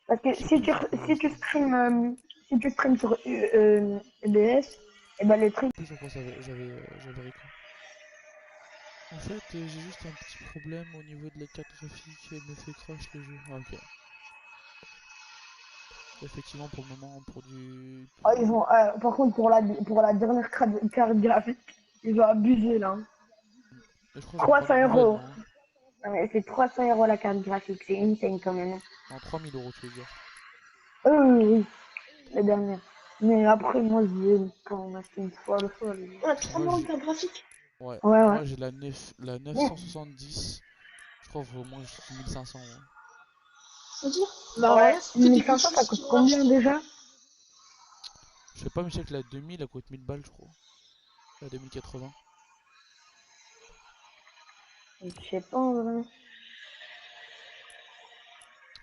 Parce que je sais plus sur quoi j'avais stream. si tu streams sur UBS, et ben le truc, Plus sur quoi j'avais record. En fait, j'ai juste un petit problème au niveau de la carte graphique, elle me fait crash le jeu. Ah, ok. Effectivement, pour le moment, pour du. oh, ils ont, par contre, pour la dernière carte graphique, ils ont abusé, là. Mais je crois que je vais me prendre 300 une nouvelle, euros. moi. Hein. Non, mais c'est 300 euros la carte graphique, c'est insane quand même. Non, 3000 € tu veux dire. Oui, oui, la dernière. Mais après, moi, je vais pas en acheter une fois le folle. On a 3 Moi, mois de j'ai. carte graphique. Ouais. Ouais, ouais. Moi, j'ai la Mais, 970. Je crois qu'il faut au moins 1500, moi. Faut dire. Bah, alors ouais, là, c'est que des 1500, ça bichos coûte qui vont combien l'acheter. déjà? Je sais pas, mais je sais que la 2000, elle coûte 1000 balles, je crois. La 2080. Je sais pas, en vrai.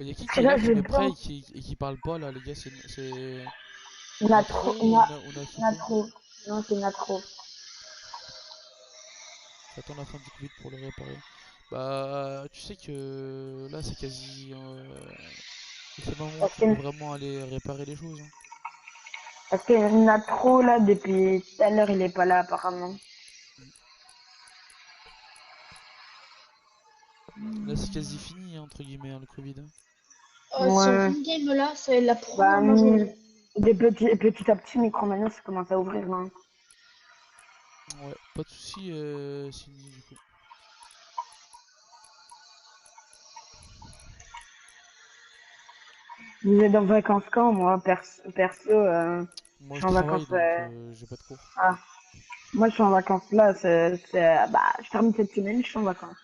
Il y a Parce qui que est là, là, qui je met prêt pense. et qui parle pas, là, les gars? C'est On a trop. Natro ou On a Natsuko? trop. Non, c'est Natro. J'attends la fin du Covid pour le réparer. Bah, tu sais que là, c'est quasi. C'est le moment où Parce tu que, peux vraiment aller réparer les choses. Hein. parce que Natro, là, depuis tout à l'heure, il est pas là, apparemment. Là, c'est quasi fini, hein, entre guillemets, hein, le Covid. Hein. Son Ouais. in-game là, c'est la Bah, première journée. petit à petit, Micromania, ça commence à ouvrir, là. Ouais, pas de soucis, Cindy, du coup. Vous êtes en vacances quand, moi, perso, Je Moi je suis en travaille vacances. donc j'ai pas de cours. Ah, moi, je suis en vacances là. Bah, je termine cette semaine, je suis en vacances.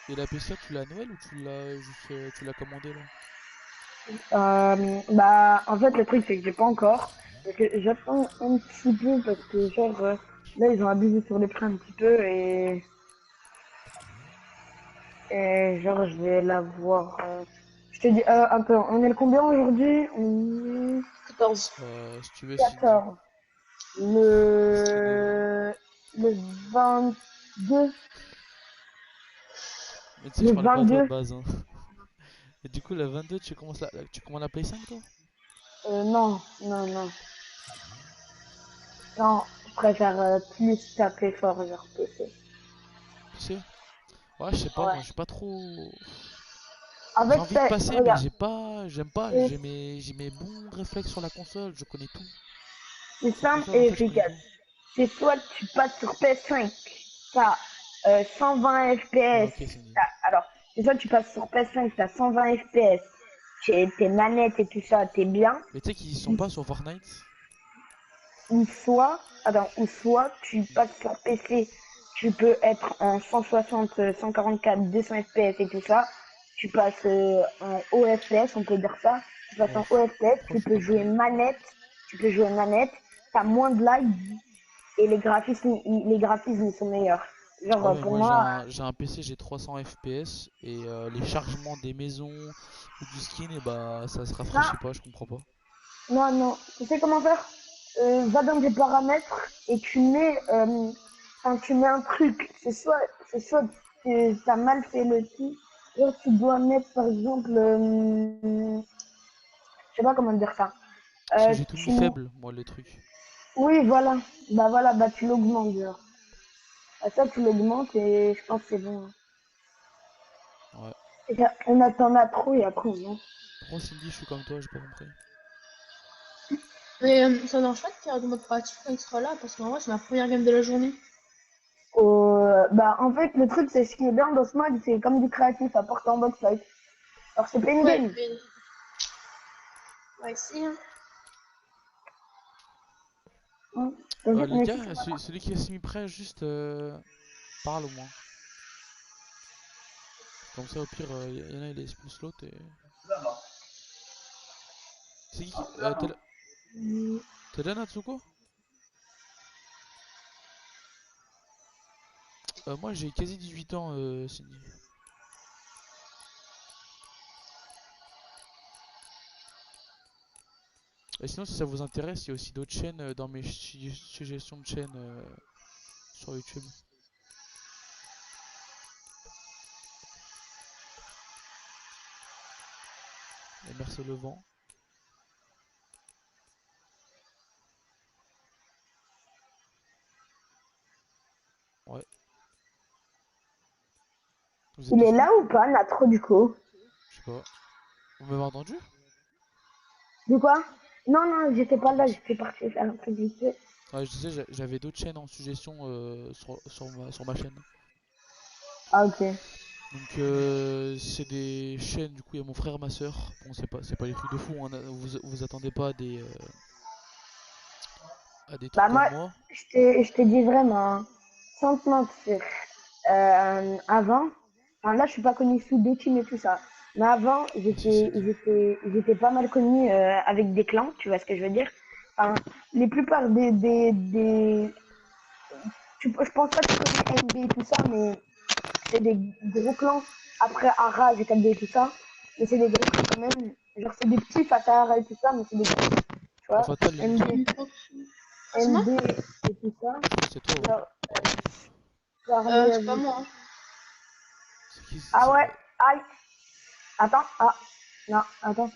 Et la PS4 tu l'as à Noël ou tu l'as juste tu l'as commandé là? Bah, en fait, le truc, c'est que j'ai pas encore. Parce que j'attends un petit peu parce que, genre, là, ils ont abusé sur les prix un petit peu et genre, je vais l'avoir. Je te dis, attends, on est le combien aujourd'hui? On est 14. Si tu veux Cindy. 14. Sinon... Le 22. Mais tu sais que Le je parlais pas à toi de 22. base hein. Et du coup la 22 tu commandes la Play 5 toi? Non, non, non. Non, je préfère plus taper fort, genre PC. PC? Ouais je sais pas, Ouais. moi j'ai pas trop. En J'ai fait, envie de passer mais regarde. j'aime pas, euh, j'ai mes bons réflexes sur la console, je connais tout. C'est Cette simple console en et fait je connais efficace. tout. C'est soit tu passes sur PS5, t'as 120 Ouais FPS. ok Cindy. Alors, c'est soit tu passes sur PS5, t'as 120 FPS, tes manettes et tout ça, t'es bien. Mais tu sais qu'ils sont Ou, pas sur Fortnite? ou soit tu passes sur PC, tu peux être en 160, 144, 200 FPS et tout ça. Tu passes en haut FPS, on peut dire ça. Tu passes Ouais, en haut FPS, je suis comme toi. tu peux jouer manette, t'as moins de lag et les graphismes ils sont meilleurs. Genre Ah ouais, pour moi moi, j'ai un PC, j'ai 300 FPS et les chargements des maisons ou du skin, et bah ça se non, rafraîchit pas, je comprends pas. non, non. Tu sais comment faire? Va dans des paramètres et tu mets un truc. C'est soit t'as mal fait le truc. Genre tu dois mettre par exemple, je sais pas comment dire ça. Parce que j'ai tout mis Tu, faible, moi, les trucs. oui voilà, bah tu l'augmentes genre. Bah, ça tu l'augmentes et je pense que c'est bon. Ouais. T'en as trop et après on va. Pourquoi Cindy, je suis comme toi, j'ai pas compris. Mais ça ne dérange pas de faire du mode créatif quand il sera là, parce qu'en vrai, c'est ma première game de la journée. Bah en fait le truc c'est ce qui est bien dans ce mode, c'est comme du créatif à porter en box fight. Alors c'est pas une Ouais, game. mais. Ouais, si, hein. Hein. T'inquiète, Les mais si gars, celui qui est semi-prêt, juste parle au moins. Comme ça, au pire, y en a, il est plus slot et. C'est qui t'es là, Natsuko? Moi, j'ai quasi 18 ans, Cindy. Et sinon, si ça vous intéresse, il y a aussi d'autres chaînes dans mes suggestions de chaînes sur YouTube. Et merci le vent. Ouais. Vous êtes il est dessus? là ou pas, Natro du coup? Je sais pas. Vous m'avez entendu? Du quoi? Non, non, j'étais pas là, j'étais parti faire un truc vite fait. Ouais, je disais, j'avais d'autres chaînes en suggestion sur ma chaîne. Ah ok. Donc, c'est des chaînes, du coup, il y a mon frère, ma soeur. Bon, c'est pas les trucs de fou, hein, vous attendez pas à des trucs Bah comme moi, moi. je te dis vraiment, hein, sans te mentir, avant, enfin là je suis pas connue sous des teams et tout ça, mais avant Ah si, si, dit. j'étais pas mal connue avec des clans, tu vois ce que je veux dire? Enfin, les plupart je pense pas que tu connais NB et tout ça, mais c'est des gros clans. Après Ara, j'ai 4 et tout ça, mais c'est des gros clans quand même. Genre c'est des petits face à Ara et tout ça, mais c'est des gros. Tu Oh, vois, Fatal, il est NB, qui? C'est moi? NB et tout ça. Je crois que c'est toi, ouais. Genre, parler C'est pas avec. moi, hein. C'est qui? Ah ouais, aïe, attends, ah, non, attends.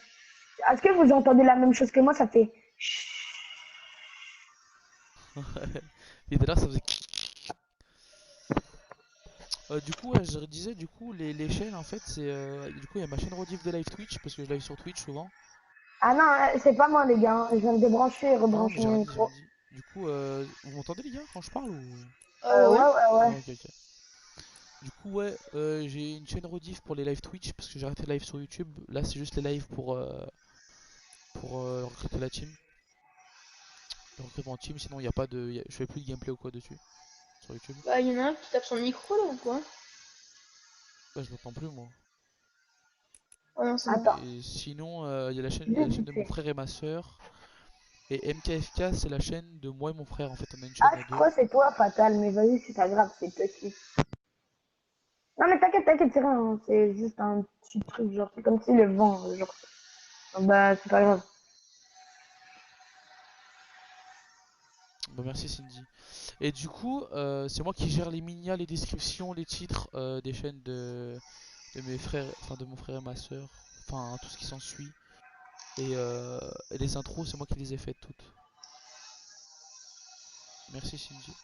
Est-ce que vous entendez la même chose que moi? Ça fait. Il était là, ça faisait. Du coup, ouais, je disais, du coup, les chaînes, en fait, c'est. Du coup, il y a ma chaîne rediff de live Twitch, parce que je live sur Twitch souvent. Ah non, c'est pas moi les gars, je viens de débrancher et Non, mais rebrancher j'ai mon rien dit, j'ai rien micro. dit. Du coup, vous m'entendez, les gars, quand je parle ou. Ouais, Ouais. ouais, ouais. Ouais, ok, ok. Du coup, ouais, j'ai une chaîne rediff pour les live Twitch, parce que j'ai arrêté les live sur YouTube. Là, c'est juste les lives pour recruter la team. le recrutement team, sinon il y a pas de. Je fais plus de gameplay ou quoi dessus sur YouTube. Bah, il y en a un qui tape son micro là ou quoi? Bah, je l'entends plus moi. Oh non, c'est bon. Attends, Et sinon, il y a juste la chaîne vite de mon fait. frère et ma soeur. Et MKFK, c'est la chaîne de moi et mon frère. En fait, on a une Ah, chaîne à je deux. crois que c'est toi, Fatal, mais vas-y, c'est pas grave, c'est petit. Non, mais t'inquiète, c'est rien, hein, c'est juste un petit truc, genre, c'est comme si le vent, genre, bah, c'est pas grave. Bah, merci Cindy. Et du coup, c'est moi qui gère les minia, les descriptions, les titres des chaînes de mes frères, enfin de mon frère et ma soeur. Enfin, tout ce qui s'ensuit. Et les intros, c'est moi qui les ai faites toutes. Merci Cindy.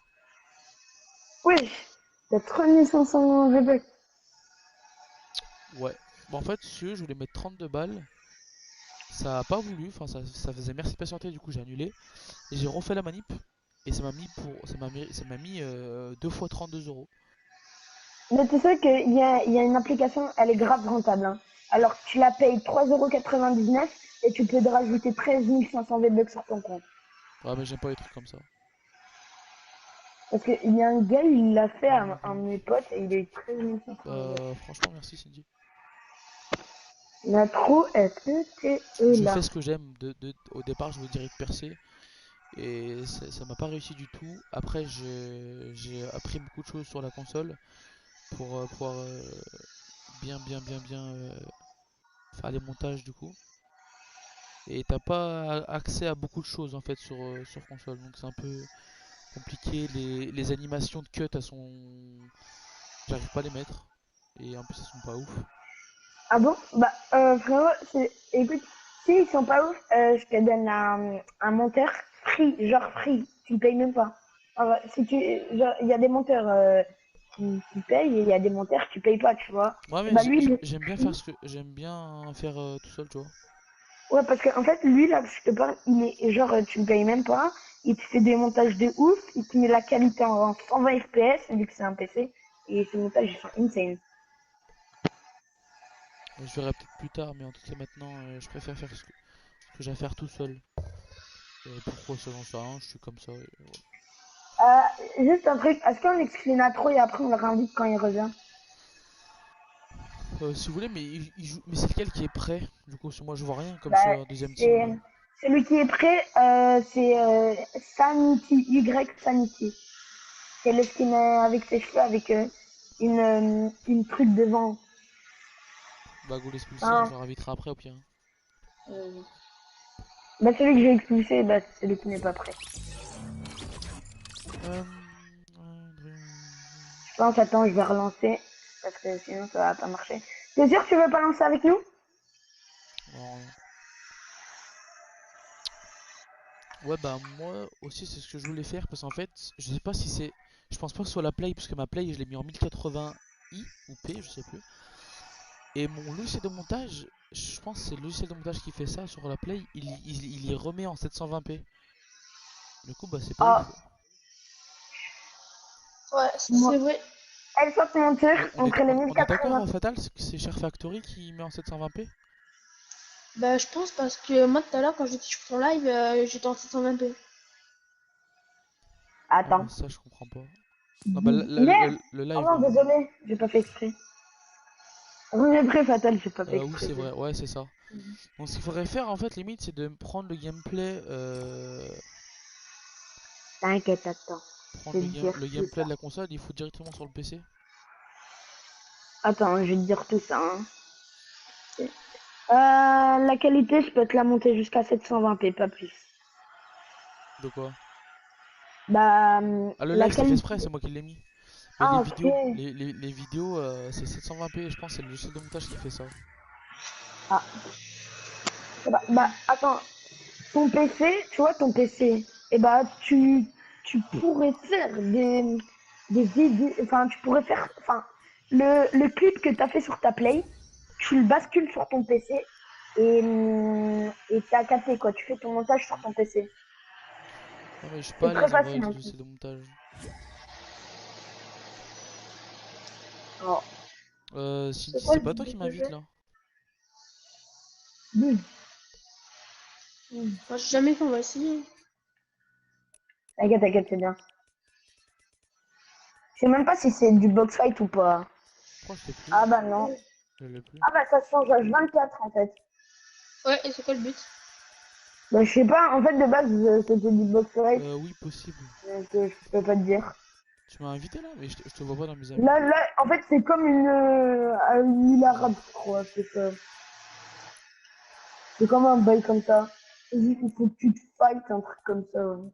Oui, t'as 3500 VP. Ouais. Bon, en fait, je voulais mettre 32 balles. Ça a pas voulu, enfin ça faisait merci de patienter, du coup j'ai annulé. Et j'ai refait la manip. Et ça m'a mis 2 fois 32 euros. Mais tu sais qu'il y a une application, elle est grave rentable, hein. Alors, tu la payes 3,99 € et tu peux te rajouter 13 500 V-Bucks sur ton compte. Ouais, mais j'aime pas les trucs comme ça. Parce qu'il y a un gars, il l'a fait Non, à non, un de non. mes potes et il a eu 13 500 V-Bucks. Franchement, merci Cindy. La trop, est-ce que t'es Je là? fais ce que j'aime. Au départ, je voulais direct percer. Et ça m'a pas réussi du tout. Après, j'ai appris beaucoup de choses sur la console pour pouvoir bien faire les montages du coup. Et t'as pas accès à beaucoup de choses en fait sur console. Donc c'est un peu compliqué. Les animations de cut, elles sont. J'arrive pas à les mettre. Et en plus, elles sont pas ouf. Ah bon? Bah, frérot, écoute, si ils sont pas ouf, je te donne un monteur free, genre free. Tu payes même pas. Alors, si tu, genre, il y a des monteurs qui payent et il y a des monteurs qui payent pas, tu vois. Ouais, Et mais bah, lui, il est j'aime bien faire free. ce que j'aime bien faire tout seul, tu vois. Ouais, parce qu'en fait, lui, là, je te parle, il est, genre, tu le payes même pas. Il te fait des montages de ouf. Il te met la qualité en 120 FPS, vu que c'est un PC. Et ces montages, ils sont insane. Je verrai peut-être plus tard, mais en tout cas maintenant, je préfère faire ce que j'ai à faire tout seul. Pourquoi ça, j'en sais rien, je suis comme ça. Et voilà. Juste un truc, est-ce qu'on exclut trop et après on le réinvite quand il revient? Si vous voulez, mais mais c'est lequel qui est prêt? Du coup, moi je vois rien comme Bah, sur un deuxième team c'est là. celui qui est prêt, c'est Sanity, Y Sanity. C'est le skin avec ses cheveux, avec une truc devant. Bah, go l'expulser, hein, je Hein, le réinviterai après au pire. euh, bah, celui que j'ai expulsé, bah, c'est celui qui n'est pas prêt. Euh... Je pense, attends, je vais relancer, parce que sinon ça va pas marcher. T'es sûr que tu veux pas lancer avec nous? non. Ouais, bah moi aussi c'est ce que je voulais faire parce qu'en fait, je sais pas si c'est. Je pense pas que ce soit la play parce que ma play je l'ai mis en 1080i ou P, je sais plus. Et mon logiciel de montage, je pense que c'est le logiciel de montage qui fait ça sur la play, il y remet en 720p. Du coup, bah c'est pas ouf. Ah, Ouais, moi, c'est vrai. elle soit mentir entre les On est d'accord, 1080. Fatal, que c'est Share Factory qui met en 720p? Bah, je pense parce que moi tout à l'heure, quand j'étais sur ton live, j'étais en 720p. Ah bah Attends. ça je comprends pas. Non bah Merde! le Oh live non, non. désolé, j'ai pas fait exprès. Remets prêt fatal, j'ai pas fait Oui exprès. c'est vrai, ouais c'est ça. Donc ce qu'il faudrait faire en fait limite c'est de prendre le gameplay T'inquiète, attends. Je prendre vais te dire le tout gameplay ça. de la console, il faut directement sur le PC. Attends, je vais te dire tout ça. Hein. La qualité, je peux te la monter jusqu'à 720p, pas plus. De quoi? Bah, Ah le la live c'était fait qualité. exprès, c'est moi qui l'ai mis. Mais Ah, ok. les vidéos c'est 720p, je pense que c'est le logiciel de montage qui fait ça. Ah, bah, attends. Ton PC, tu vois, ton PC, et bah, tu pourrais faire des vidéos. Enfin, tu pourrais faire. Enfin, le clip que t'as fait sur ta Play, tu le bascules sur ton PC et t'as capté, quoi. Tu fais ton montage sur ton PC. Non mais je suis pas C'est à très l'aise en vrai facile avec en les plus. logiciels de montage. Oh. C'est Cindy, quoi c'est le pas type toi de qui m'invite projet? là? Boum. Boum. Moi, j'ai jamais fait, on va essayer. T'inquiète, c'est bien. Je sais même pas si c'est du box fight ou pas. Pourquoi je sais plus? Ah bah non. Je l'ai plus. Ah bah ça change H24 en fait. Ouais, et c'est quoi le but? Bah je sais pas, en fait de base c'était du box fight, Oui, possible. donc je peux pas te dire. Tu m'as invité là, mais je te vois pas dans mes amis. Là, en fait c'est comme une île arabe, je crois, c'est ça. C'est comme un bail comme ça. C'est juste qu'il faut que tu te fights, un truc comme ça. Ouais,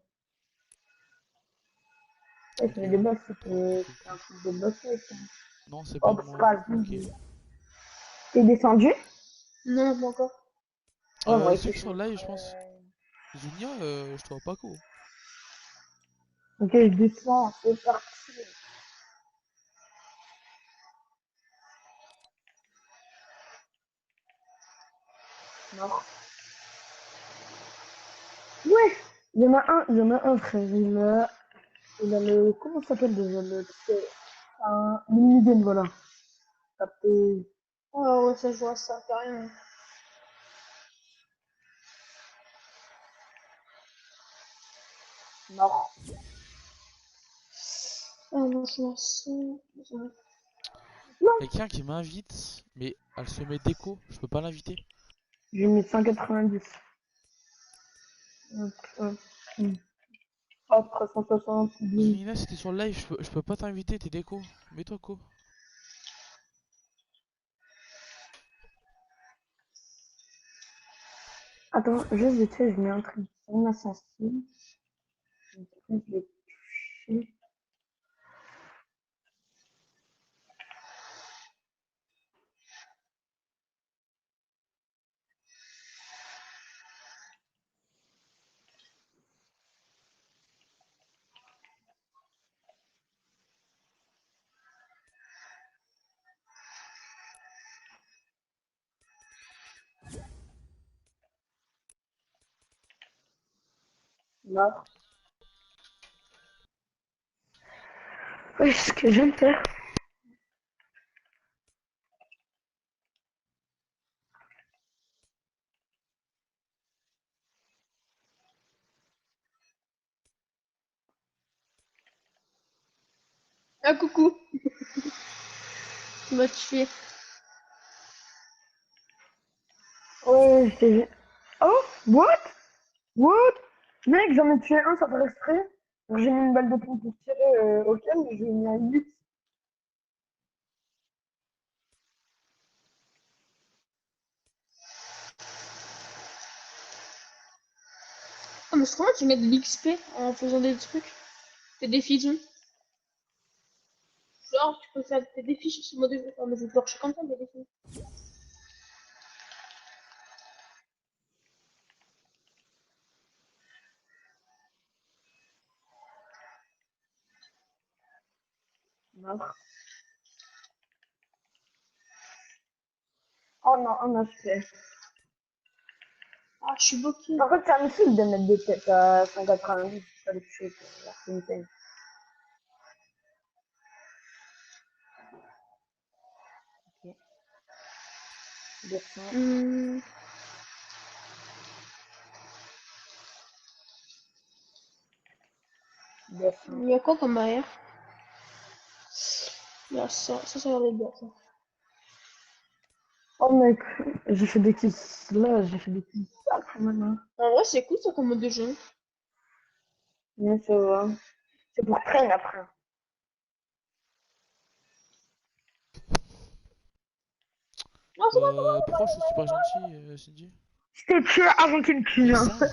ouais Ok. mais de base c'était Ok, un ok. truc de box fight. Hein. Non, c'est pas Hop, moi. Ok. vas-y. T'es descendu? Non, pas encore. Ouais, moi Ceux aussi qui je sont suis. live, je pense. Zunia, je te vois pas quoi. Ok, je descends, c'est parti. Mort. Ouais, il y en a un frère, il a le, comment ça s'appelle déjà c'est un minigun, voilà. Capté, Ouais, ouais, ça je vois ça, carrément. mort. Ah non, je vois ça. Quelqu'un qui m'invite, mais elle se met déco. Je peux pas l'inviter. J'ai mis 190. Hop, hop, hop, 360, boum. Zunina, si t'es sur le live, je peux pas t'inviter, t'es déco. Mets-toi co. Attends, juste vite fait, je mets un truc sur ma sensible. Après, je vais toucher. Mort. Oui, ce que je vais faire. Ah, coucou! Tu m'as tué. Ouais, oh, what? What? Mec, j'en ai tué un, ça fait exprès. J'ai mis une balle de pompe pour tirer au calme, mais j'ai mis un 8. Ah, mais comment tu mets de l'XP en faisant des trucs? Tes défis Zoom. Genre, tu peux faire tes défis sur ce mode de jeu. Ah, mais je vais torcher comme ça, mes défis. Mort. Oh non, un HP. Ah, je suis bloqué. En fait, ça me saoule de mettre des têtes à 190, pas les toucher, quoi. C'est une peine. Ok, descends, Hmm. descends. Il y a quoi comme AR? Il y a ça a l'air d'être bien, ça. Oh mec, j'ai fait des kills là, j'ai fait des kills sacres maintenant. En vrai, c'est cool ça comme mode de jeu. Mais ça va. C'est pour traîner après. Non, c'est pas Pourquoi je suis super gentil, Cindy? Je t'ai tué avant qu'il me tue. Hein. Message?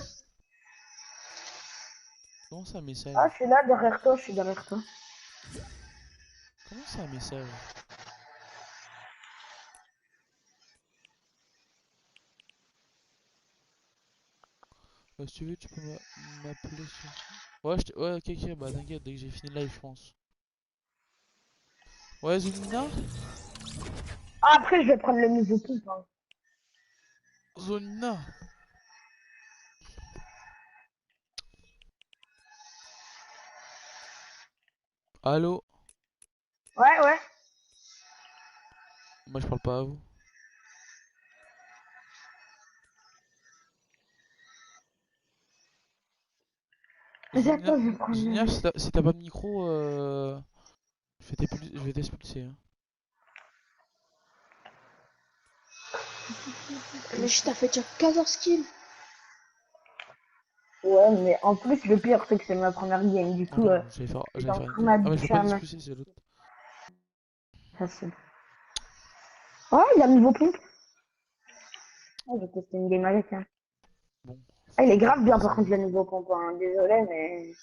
Comment ça, Ah, message? je suis là derrière toi, je suis derrière toi. Comment ça, message? Si tu veux, tu peux m'appeler sur... Ouais, ouais, ok, ok, bah t'inquiète, dès que j'ai fini le live, je pense. Ouais, Zunina? Ah, après, je vais prendre le nouveau pompe. Hein. Zunina? Allô? Ouais, ouais. Moi, je parle pas à vous. Vas-y, Junior, attends, je vais prendre. Junior, si t'as pas de micro, je vais t'expulser, hein. Mais je t'ai fait déjà 14 kills. Ouais, mais en plus, le pire, c'est que c'est ma première game. Du Ah coup, non, j'étais j'allais en faire une train game. Ah mais je peux pas d'habituer t'expulser, c'est l'autre. facile. Oh, il a niveau pompe. Oh, je vais tester une game avec. Hein. Bon, Ah, il est faut grave bien, faire par ça. contre, le niveau pompe. Hein. Désolé, mais.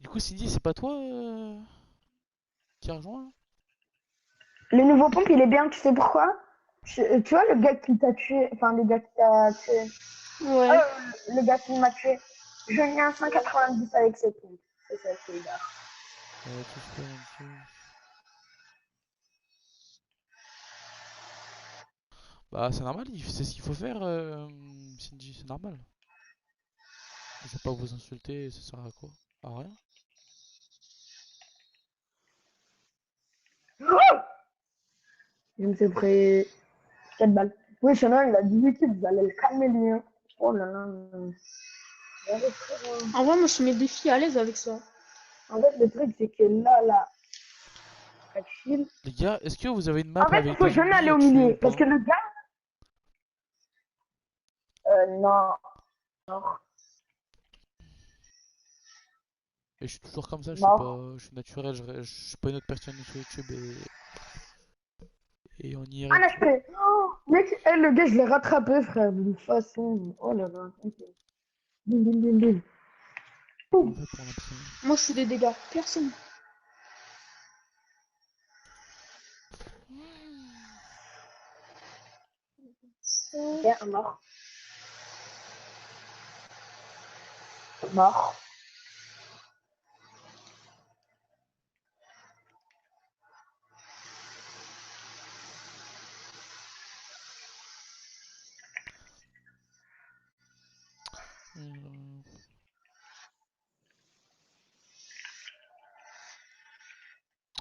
Du coup, Cindy, c'est pas toi qui a rejoint là? Le nouveau pompe, il est bien, tu sais pourquoi? Tu vois, le gars qui t'a tué. Enfin, le gars qui t'a tué. Ouais. Le gars qui m'a tué. Je mets un 190 avec ce pompe. C'est ça qui est là. Tous faire la même chose. Bah c'est normal, c'est ce qu'il faut faire, Cindy, c'est normal. Je vais pas vous insulter, ça sert à quoi? À rien. Je me suis pris 4 balles. Oui, Shannon, il a 18 kills, vous allez le calmer, lui. Hein. Oh là là. J'arrive, frérot. En vrai, moi, je mets des filles à l'aise avec ça. En fait, le truc, c'est que là, ça chill. Les gars, est-ce que vous avez une map En fait, il avec faut des jamais zombies aller à au tuer ou milieu. Parce pas? que le gars. Non. Mort. Et je suis toujours comme ça, Mort. je suis naturel, je suis pas une autre personne sur YouTube et en Un IRL, tu vois. HP. Oh, mec, le gars, je l'ai rattrapé, frère. De toute façon. Oh là là. Ok. Bim, bim, bim, bim. Comment on Boum. fait pour l'imprimer? Moi, je fais des dégâts. Personne. Ok, un mort. Mort. Euh,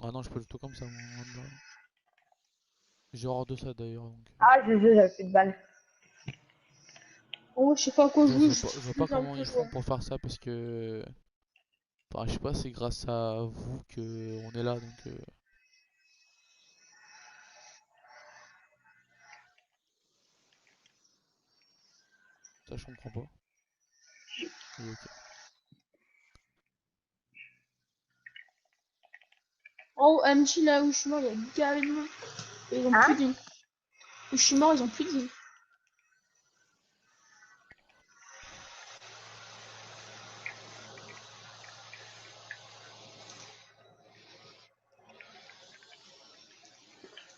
Ah non, je peux le tout comme ça, moi, loin de là. J'ai horreur de ça d'ailleurs, donc. Ah, j'ai plus de balles. Oh, je sais pas à quoi Genre, jouer, je je vois pas suis un comment peu ils joueur. font pour faire ça parce que. Enfin, je sais pas, c'est grâce à vous que on est là, donc. Ça, je comprends pas. Mais ok. Oh, MJ, là où je suis mort, il y a 10 gars avec moi. Et ils ont plus Hein? de vie. Où je suis mort, ils ont plus de vie.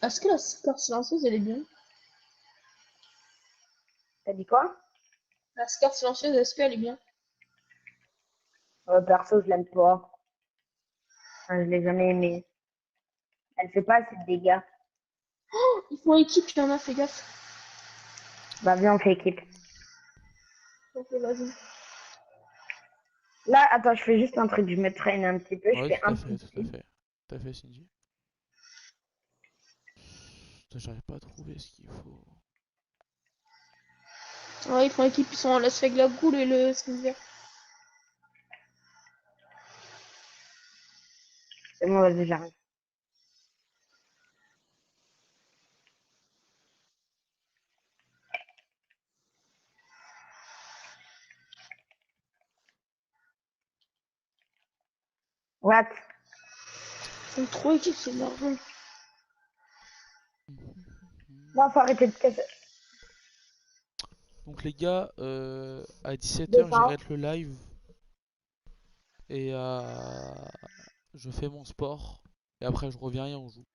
Est-ce que la scar silencieuse, elle est bien? T'as dit quoi? La scar silencieuse, est-ce qu'elle est bien? Perso, je l'aime pas. Enfin, je l'ai jamais aimé. Elle fait pas assez de dégâts. Ils font équipe, il y en a, fais gaffe. Bah, viens, on fait équipe. Ok, vas-y. Là, attends, je fais juste un truc. Je me traîne un petit peu. Je Ouais, fais tout à un fait, petit tout à kill. fait. Tout à fait, Cindy. Putain, j'arrive pas à trouver ce qu'il faut. Ouais, ils font équipe, ils sont en laisse avec la goule et le skin vert. C'est bon, vas-y, j'arrive. What? Ils font trop équipe, c'est énervant. Non, faut arrêter de casser. Donc les gars, à 17h Descends. j'arrête le live et je fais mon sport et après je reviens et on joue.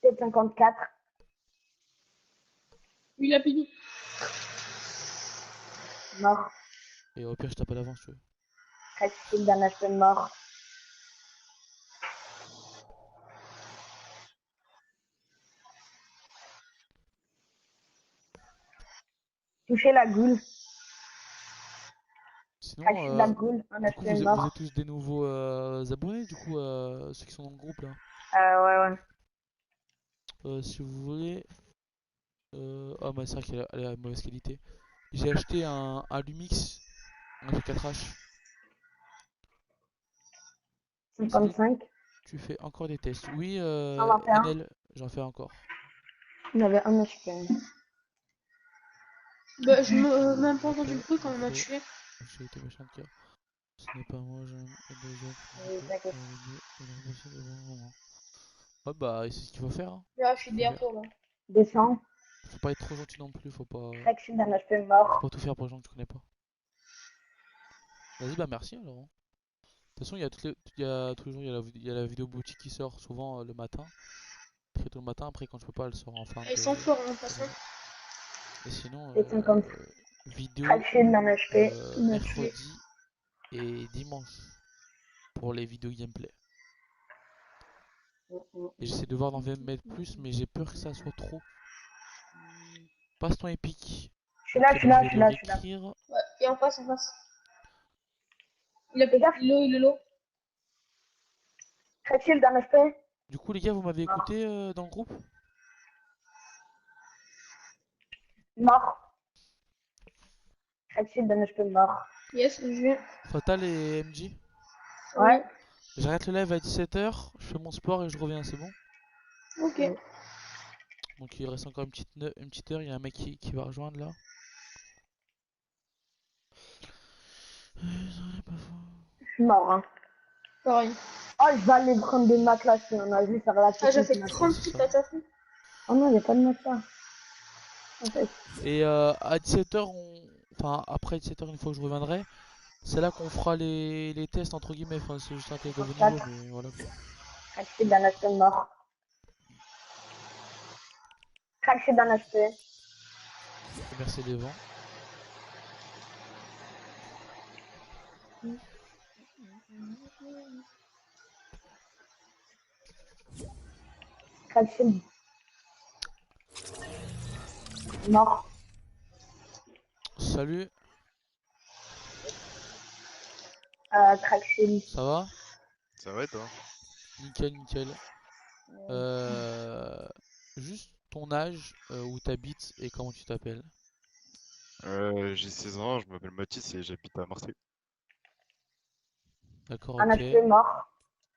Peut-être 54. Il a fini. Mort. Et au pire je tape à l'avance, tu veux. Reste kill d'un HP mort. Toucher la goule. Sinon, Reste de la goule. Un du coup HP vous mort. êtes tous des nouveaux abonnés, du coup ceux qui sont dans le groupe là. Ouais, ouais. Si vous voulez, Ah, mais c'est vrai qu'elle est à mauvaise qualité. J'ai acheté un Lumix, un G4H. Sinon, 55. tu fais encore des tests. Oui, 121. NL, j'en fais encore. Il avait un HP. Bah, je me même pas Ok, entendu le bruit quand on m'a info, tué. j'ai été méchant de dire. Ce n'est pas moi, j'aime des gens qui Oui, jouent t'inquiète. le mieux et le possible au bon moment. Ouais, bah, c'est ce qu'il faut faire, hein. Là, je suis Faut faire. bientôt là. Descend. Faut pas être trop gentil non plus, Crack Shield d'un HP faut mort. pas tout faire pour les gens que tu connais pas. Vas-y, bah merci alors, hein. De toute façon, il y a tous les jours, il y a la vidéo boutique qui sort souvent le matin. Très tôt le matin, après quand je peux pas, elle sort en fin Ils sont forts en de passant. journée. Et sinon, Et 50. Crack vidéo Shield d'un HP. Il m'a tué. mercredi et dimanche pour les vidéos gameplay. Et j'essaie de voir d'en mettre plus, mais j'ai peur que ça soit trop. Passe ton épique. Je suis là, Ok, je suis bah je là, vais je suis le là, je suis là. réécrire. Ouais, et en face, en face. Il a Fais gaffe. il est low. Crack Shield d'un HP. Du coup, les gars, vous m'avez Mort. écouté dans le groupe? Mort. Crack Shield d'un HP mort. Yes, je viens. Fatal et MJ. Ouais. J'arrête le live à 17h, je fais mon sport et je reviens, c'est bon? Ok. Oui. Donc il reste encore une petite heure, il y a un mec qui va rejoindre là. Je suis mort, hein. Pareil. Oh, je vais aller prendre des matelas si on a vu faire la Ah, j'ai technique fait matelas. 30 C'est kills, ça. t'as déjà fait? Oh non, il n'y a pas de matelas. En fait. Et à 17h, enfin après 17h, une fois que je reviendrai, c'est là qu'on fera les tests entre guillemets. Enfin, c'est juste un test de haut niveau, 54. mais voilà quoi. Crack Shield d'un HP mort. Crack Shield d'un HP. Merci des vents. Crack Shield mort. Salut, Crack Shield. ça va? Ça va et toi? Nickel, nickel. Juste ton âge, où t'habites et comment tu t'appelles. J'ai 16 ans, je m'appelle Mathis et j'habite à Marseille. D'accord, Un ok. HP mort.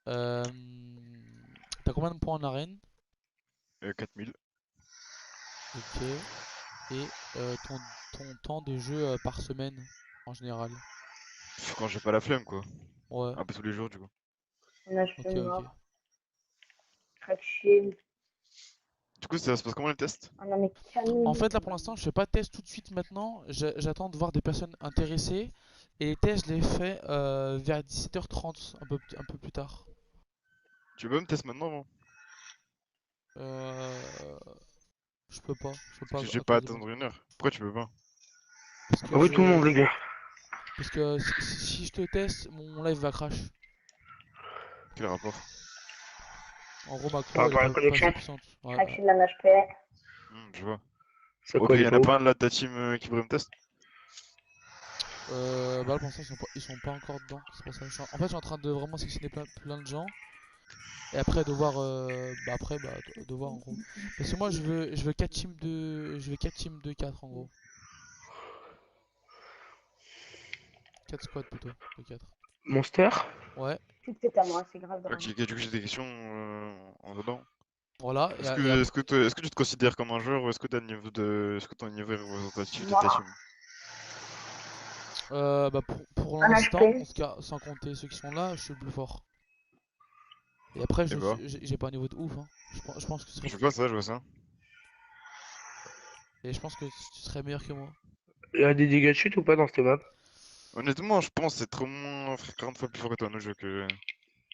Euh, T'as combien de points en arène? 4000. Ok. Et ton temps de jeu par semaine en général. Quand j'ai pas la flemme quoi. Ouais, Un peu tous les jours du coup. Un HP ok, ok. mort. Crack Shield. Du coup ça se passe comment le test? Ah non, mais En Camille. fait, là pour l'instant, je fais pas de test tout de suite maintenant. J'attends de voir des personnes intéressées. Et les tests, je les fais vers 17h30, un peu plus tard. Tu veux me tester maintenant moi? Euh, je peux Parce pas que je vais à pas cause de mon. attendre une heure. Pourquoi tu peux pas? Parce que Ah oui, tout le monde, les gars. si je te teste, mon live va crash. Quel rapport? En gros, ma Par croix, elle est rapport à la pas assez connexion, puissante. Ouais, Crack ouais. Shield d'un HP. Je vois. ça Ok, colle y'en a pas. pas un là de ta team qui voudrait me tester? Bah là, pour l'instant, ils sont pas encore dedans. C'est pour ça. En fait, je suis en train de vraiment sélectionner plein de gens. Et après, de voir. Bah après, bah, de voir en gros. Parce que moi, je veux 4 teams je veux 4 teams de 4 en gros. 4 squads plutôt, de 4. Monster? Ouais, C'est à moi, c'est grave Ok, drame. ok, du coup j'ai des questions en dedans. voilà. Et Est-ce après, que, est-ce que tu te considères comme un joueur ou est-ce que t'as le niveau de. Est-ce que ton niveau est représentatif de ta Mort. team? bah pour Un l'instant, HP. sans compter ceux qui sont là, je suis le plus fort. Et après, Eh bah, j'ai pas un niveau de ouf, hein. Je pense que tu serais, je vois ça, je vois ça. et je pense que tu serais meilleur que moi. Il y a des dégâts de chute ou pas dans cette map? Honnêtement, je pense être au moins 40 fois plus fort que toi à nos jeux que.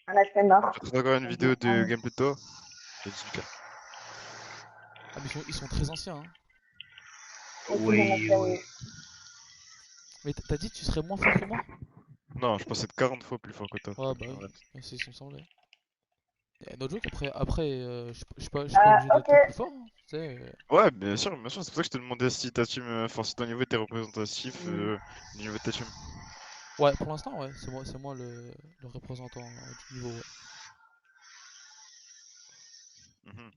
Un HP mort. J'ai trouvé encore une vidéo de gameplay de toi. J'ai 18K. Ah, mais ils sont très anciens, hein. Oui, oui. Mais t'as dit que tu serais moins fort que moi? Non, je pense être 40 fois plus fort que toi. Ouais, bah oui, Arrête. c'est ce qui me semblait. Et no joke, après je suis pas obligé Ok. d'être le plus fort, hein, tu sais. Ouais, bien sûr, c'est pour ça que je te demandais si ta team, enfin si ton niveau était représentatif Hmm. du niveau de ta team. Ouais, pour l'instant, ouais, c'est moi le représentant du niveau, ouais. Mhm.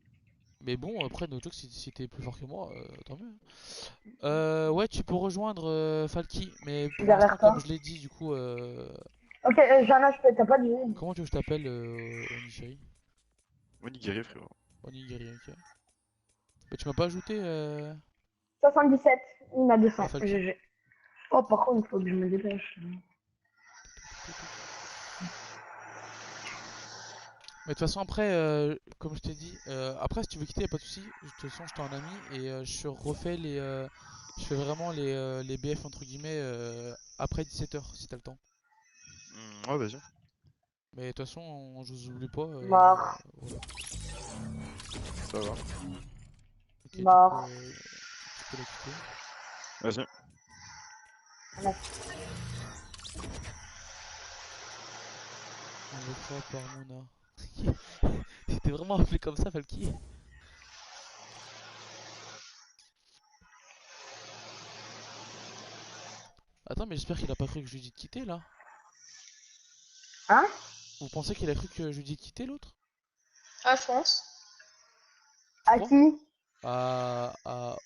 Mais bon, après, no joke, si t'es plus fort que moi, tant mieux. Ouais, tu peux rejoindre Falky, mais pour Derrière l'instant, toi. comme je l'ai dit, du coup, Ok, j'ai un HP, t'as pas de vie. comment tu veux que je t'appelle Onigiri? Onigiri, frérot. Onigiri, ok. Mais tu m'as pas ajouté 77, il m'a 200. Falky? GG. Oh, par contre, il faut que je me dépêche. Mais de toute façon, après, comme je t'ai dit, après, si tu veux quitter, y a pas de souci. De toute façon, je t'ai en ami et je refais je fais vraiment les BF entre guillemets après 17h si t'as le temps. Ouais, vas-y. Mais de toute façon, je vous oublie pas. Mort. Voilà. Ça va. Ok, du coup, Mort. tu peux la quitter. Vas-y. On le fera par Mona. T'es vraiment appelé comme ça, Falky? Attends, mais j'espère qu'il a pas cru que je lui dis de quitter là. Hein? Vous pensez qu'il a cru que je lui dis de quitter l'autre? Ah, je pense. Tu À crois? qui? À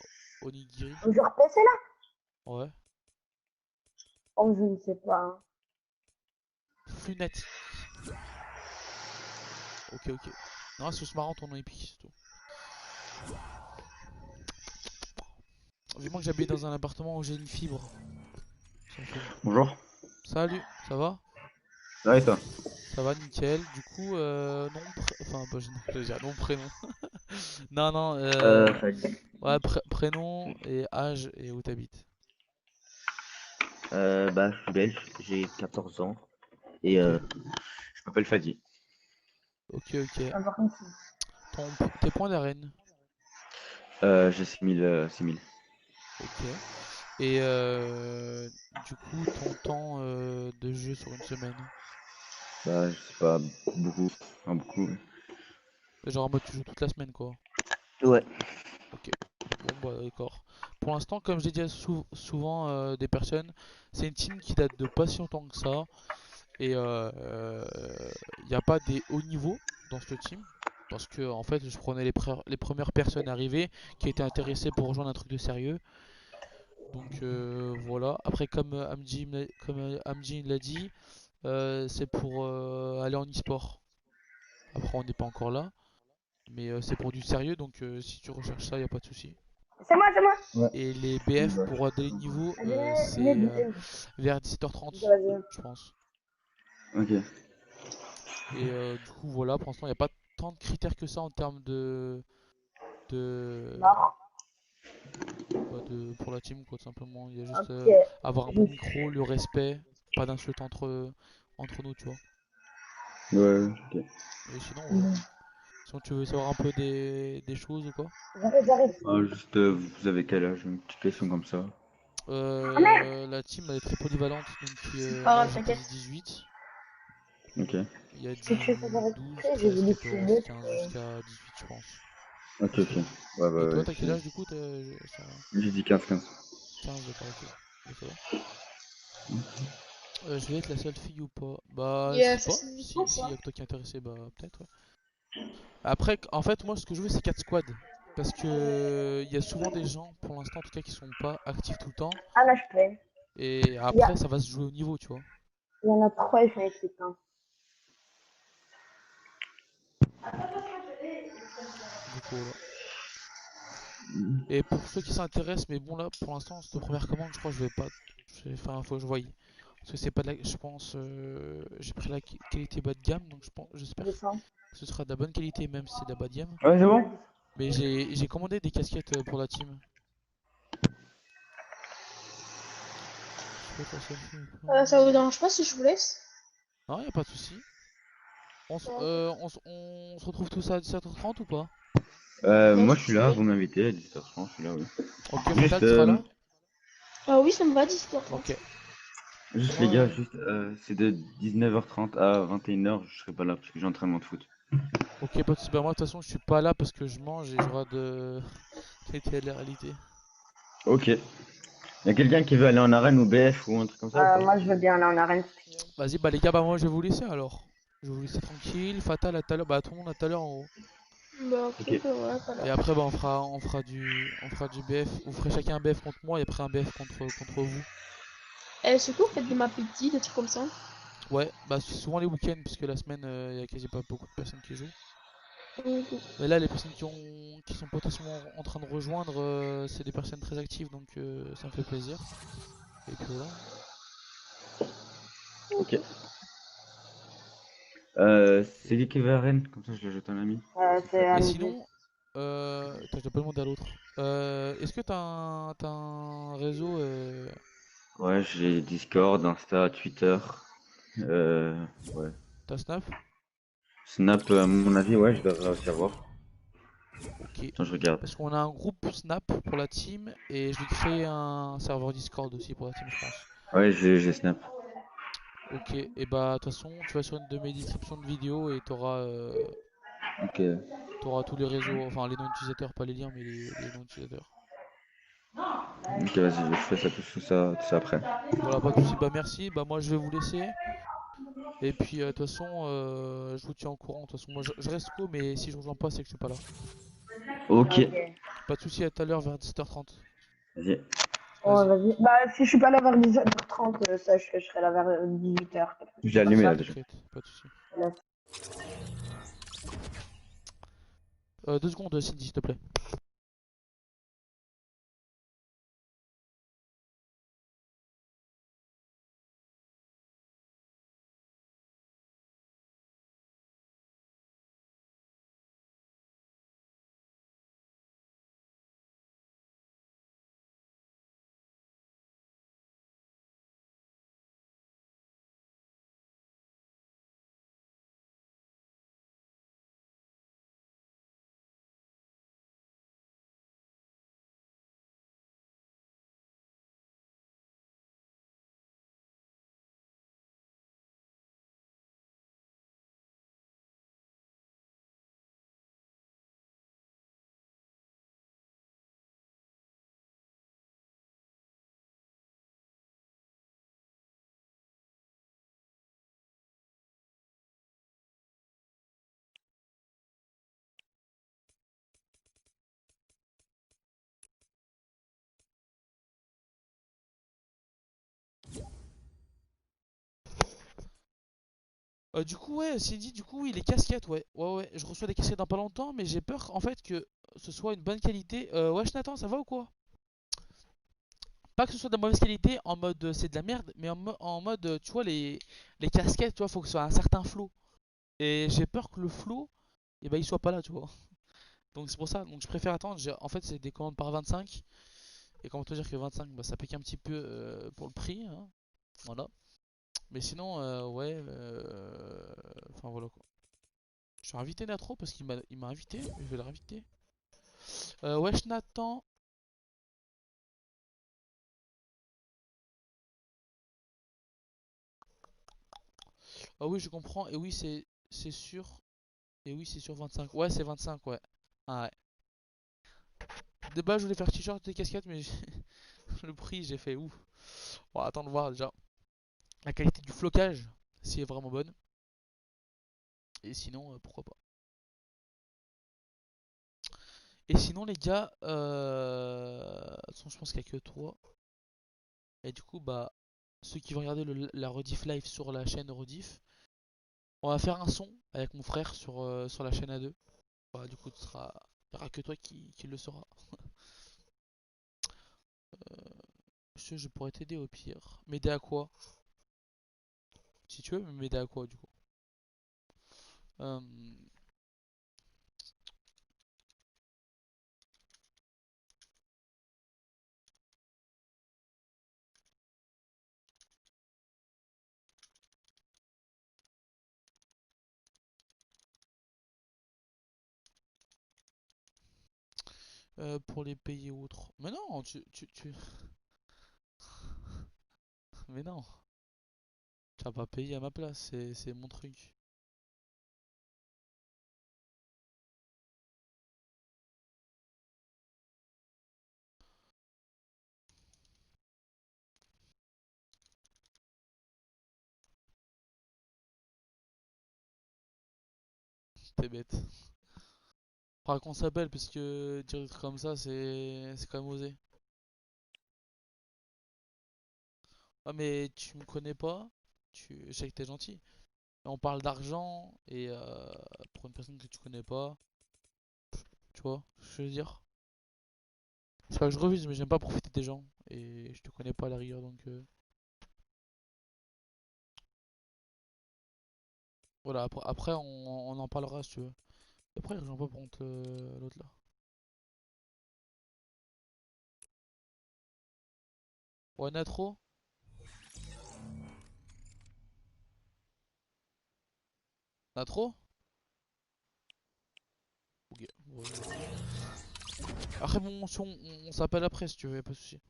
Onigiri? Au joueur PC là? Ouais. Oh, je ne sais pas. Funati. Ok, ok. Non, c'est juste marrant ton nom épique, c'est tout. Vivement que j'habite dans un appartement où j'ai une fibre. Ça me fait- Bonjour. Salut, ça va? Ça va et toi? Ça va, nickel. Du coup, enfin, bah, j'allais dire nom, prénom. Non, non, Fadi. ouais, prénom et âge et où t'habites. Je suis belge, j'ai 14 ans et Ok, je m'appelle Fadi. ok, ok. Ah, par contre, Tes points d'arène. J'ai 6000, 6000. Ok. Et du coup, ton temps de jeu sur une semaine. Je sais pas, beaucoup, enfin beaucoup. Genre en mode tu joues toute la semaine, quoi. Ouais. Ok. Bon, bah d'accord. Pour l'instant, comme je l'ai dit à souvent des personnes, c'est une team qui date de pas si longtemps que ça. Et il n'y a pas des hauts niveaux dans cette team. Parce que en fait, je prenais les premières personnes arrivées qui étaient intéressées pour rejoindre un truc de sérieux. Donc voilà. Après, comme Amji l'a dit, c'est pour aller en e-sport. Après, on n'est pas encore là. Mais c'est pour du sérieux. Donc si tu recherches ça, il n'y a pas de souci. c'est moi, c'est moi. Ouais. Et les BF Bah, pour des niveaux, Venez, c'est venez. vers 17h30, Vas-y. je pense. ok. Et du coup, voilà, pour l'instant, il n'y a pas tant de critères que ça en termes de, Mort. pour la team, quoi, tout simplement. Il y a juste Ok. avoir un Je bon micro, le respect, pas d'insultes entre nous, tu vois. Ouais, ok. Et sinon, voilà. Sinon, tu veux savoir un peu des choses ou quoi? J'arrive. Juste, vous avez quel âge? Une petite question comme ça. Ah merde. La team, elle est très polyvalente, donc C'est pas moi grave, j'ai t'inquiète. 18. Ok. Il y a Qu'est-ce que tu fais du sans 12, arrêter? J'ai 13, voulu tuer 14, l'autre. 15 jusqu'à 18, je pense. Ok, ok. Facile. Ouais, Et toi, ouais, t'as quel âge du coup? j'ai dit 15-15. 15, d'accord, ok. Bah, ça va. Je vais être la seule fille ou pas? Bah, je Et sais ça pas. se dit quoi, Si ça? y a que toi qui est intéressé, bah, peut-être, ouais. Après, en fait, moi, ce que je veux, c'est 4 squads. Parce que il y a souvent des gens, pour l'instant en tout cas, qui sont pas actifs tout le temps. Un HP. Et Il y, a- après, ça va se jouer au niveau, tu vois. il y en a trois, ils sont équipés. Hein. Du coup, voilà. Et pour ceux qui s'intéressent, mais bon, là, pour l'instant, cette première commande, je crois que je vais pas. Enfin, faut que je voie. Parce que c'est pas de la. Je pense. J'ai pris la qualité bas de gamme, donc j'espère Descends. que ce sera de la bonne qualité, même si c'est de la bas de gamme. Ouais, c'est bon? Mais j'ai commandé des casquettes pour la team. Je peux être la seule fille ou pas? Ça vous dérange pas si je vous laisse? Non, y a pas de souci. Ouais. On se retrouve tous à 17h30 ou pas? Moi, Si je suis tu là, veux. vous m'invitez à 17h30, je suis là, oui. Ok, Fatal, Juste, tu seras là? Ah oui, ça me va, 17h30. Ok. juste les Moi, gars, juste, c'est de 19h30 à 21h, je serai pas là parce que j'ai entraînement de foot. ok, pas de souci. Bah, moi, de toute façon, je suis pas là parce que je mange et j'aurai de la télé-réalité. Ok. Y'a quelqu'un qui veut aller en arène ou BF ou un truc comme ça ou pas? Moi, je veux bien aller en arène. Si tu veux. Vas-y, bah, les gars, bah, moi, je vais vous laisser alors. Je vais vous laisser tranquille. Fatal, à tout à l'heure. Bah, tout le monde à tout à l'heure en haut. Bah, ok, Ok. bah ouais, voilà. Et après, bah, on fera du BF. Vous ferez chacun un BF contre moi et après un BF contre vous. Surtout, vous faites des maps petits, des trucs comme ça. Ouais, bah c'est souvent les week-ends, parce que la semaine, il y a quasi pas beaucoup de personnes qui jouent. Ok. Mais là, les personnes qui sont potentiellement en train de rejoindre, c'est des personnes très actives, donc ça me fait plaisir. Et puis voilà. Ok. C'est qui qui va à Rennes? Comme ça, je l'ajoute un ami. C'est Et Andy. sinon, attends, je dois pas demander à l'autre. Est-ce que t'as un réseau Ouais, j'ai Discord, Insta, Twitter. Ouais. t'as Snap? Snap, à mon avis, ouais, je devrais aussi avoir. Ok. Attends, je regarde. Parce qu'on a un groupe Snap pour la team et je vais créer un serveur Discord aussi pour la team, je pense. Ouais, j'ai Snap. Ok, et bah de toute façon, tu vas sur une de mes descriptions de vidéo et Ok. t'auras tous les réseaux, enfin les noms d'utilisateurs, pas les liens, mais les noms d'utilisateurs. Ok, vas-y, je fais ça, tout ça après. Voilà, pas de soucis, bah merci, bah moi je vais vous laisser. Et puis de toute façon, je vous tiens au courant. De toute façon, moi je reste co, mais si je rejoins pas, c'est que je suis pas là. Ok. Ok. Pas de soucis, à tout à l'heure vers 17h30. Vas-y. Oh, Vas-y, vas-y. Bah, si je suis pas là vers 17h30, sache que je serai là vers 18h. Quelque chose J'ai comme allumé ça. là déjà. t'inquiète, pas de soucis. Là, 2 secondes, Cindy, s'il te plaît. Du coup, ouais, Cindy, du coup, oui, les casquettes, ouais. Ouais, ouais, je reçois des casquettes dans pas longtemps, mais j'ai peur en fait que ce soit une bonne qualité. Wesh, Nathan, ça va ou quoi? Pas que ce soit de mauvaise qualité en mode c'est de la merde, mais en mode, tu vois, les casquettes, tu vois, faut que ce soit un certain flow. Et j'ai peur que le flow, eh ben, il soit pas là, tu vois. Donc c'est pour ça, donc je préfère attendre. En fait, c'est des commandes par 25. Et comment te dire que 25, bah, ça pique un petit peu pour le prix, hein. Voilà. Mais sinon, ouais, enfin voilà quoi. Je suis invité Natro parce qu'il m'a invité, je vais le réinviter. Wesh Nathan. Ah oui, je comprends. Et oui, c'est sûr. Et oui, c'est sur 25. Ouais, c'est 25, ouais. Ah ouais. De base, je voulais faire t-shirt et casquette, mais le prix, j'ai fait ouf. On va attendre de voir déjà la qualité du flocage, si elle est vraiment bonne. Et sinon, pourquoi pas. Et sinon, les gars, de toute façon, je pense qu'il n'y a que toi. Et du coup, bah, ceux qui vont regarder la rediff live sur la chaîne rediff, on va faire un son avec mon frère sur la chaîne A2. Bah, du coup, il n'y aura que toi qui le saura. Je pourrais t'aider au pire. M'aider à quoi? Si tu veux, mais m'aider à quoi du coup? Euh, pour les payer ou autres. Mais non, mais non. Tu vas pas payer à ma place, c'est mon truc. T'es bête. Faudra qu'on s'appelle parce que dire des trucs comme ça, c'est quand même osé. Ah mais tu me connais pas, je sais que t'es gentil. Et on parle d'argent et pour une personne que tu connais pas, tu vois ce que je veux dire? C'est pas que je refuse, mais j'aime pas profiter des gens et je te connais pas à la rigueur donc voilà. Après on en parlera si tu veux. Après il rejoint pas par contre l'autre là. Ouais Natro? Natro? Ok. Ouais. Après bon si on s'appelle après si tu veux, y'a pas de soucis.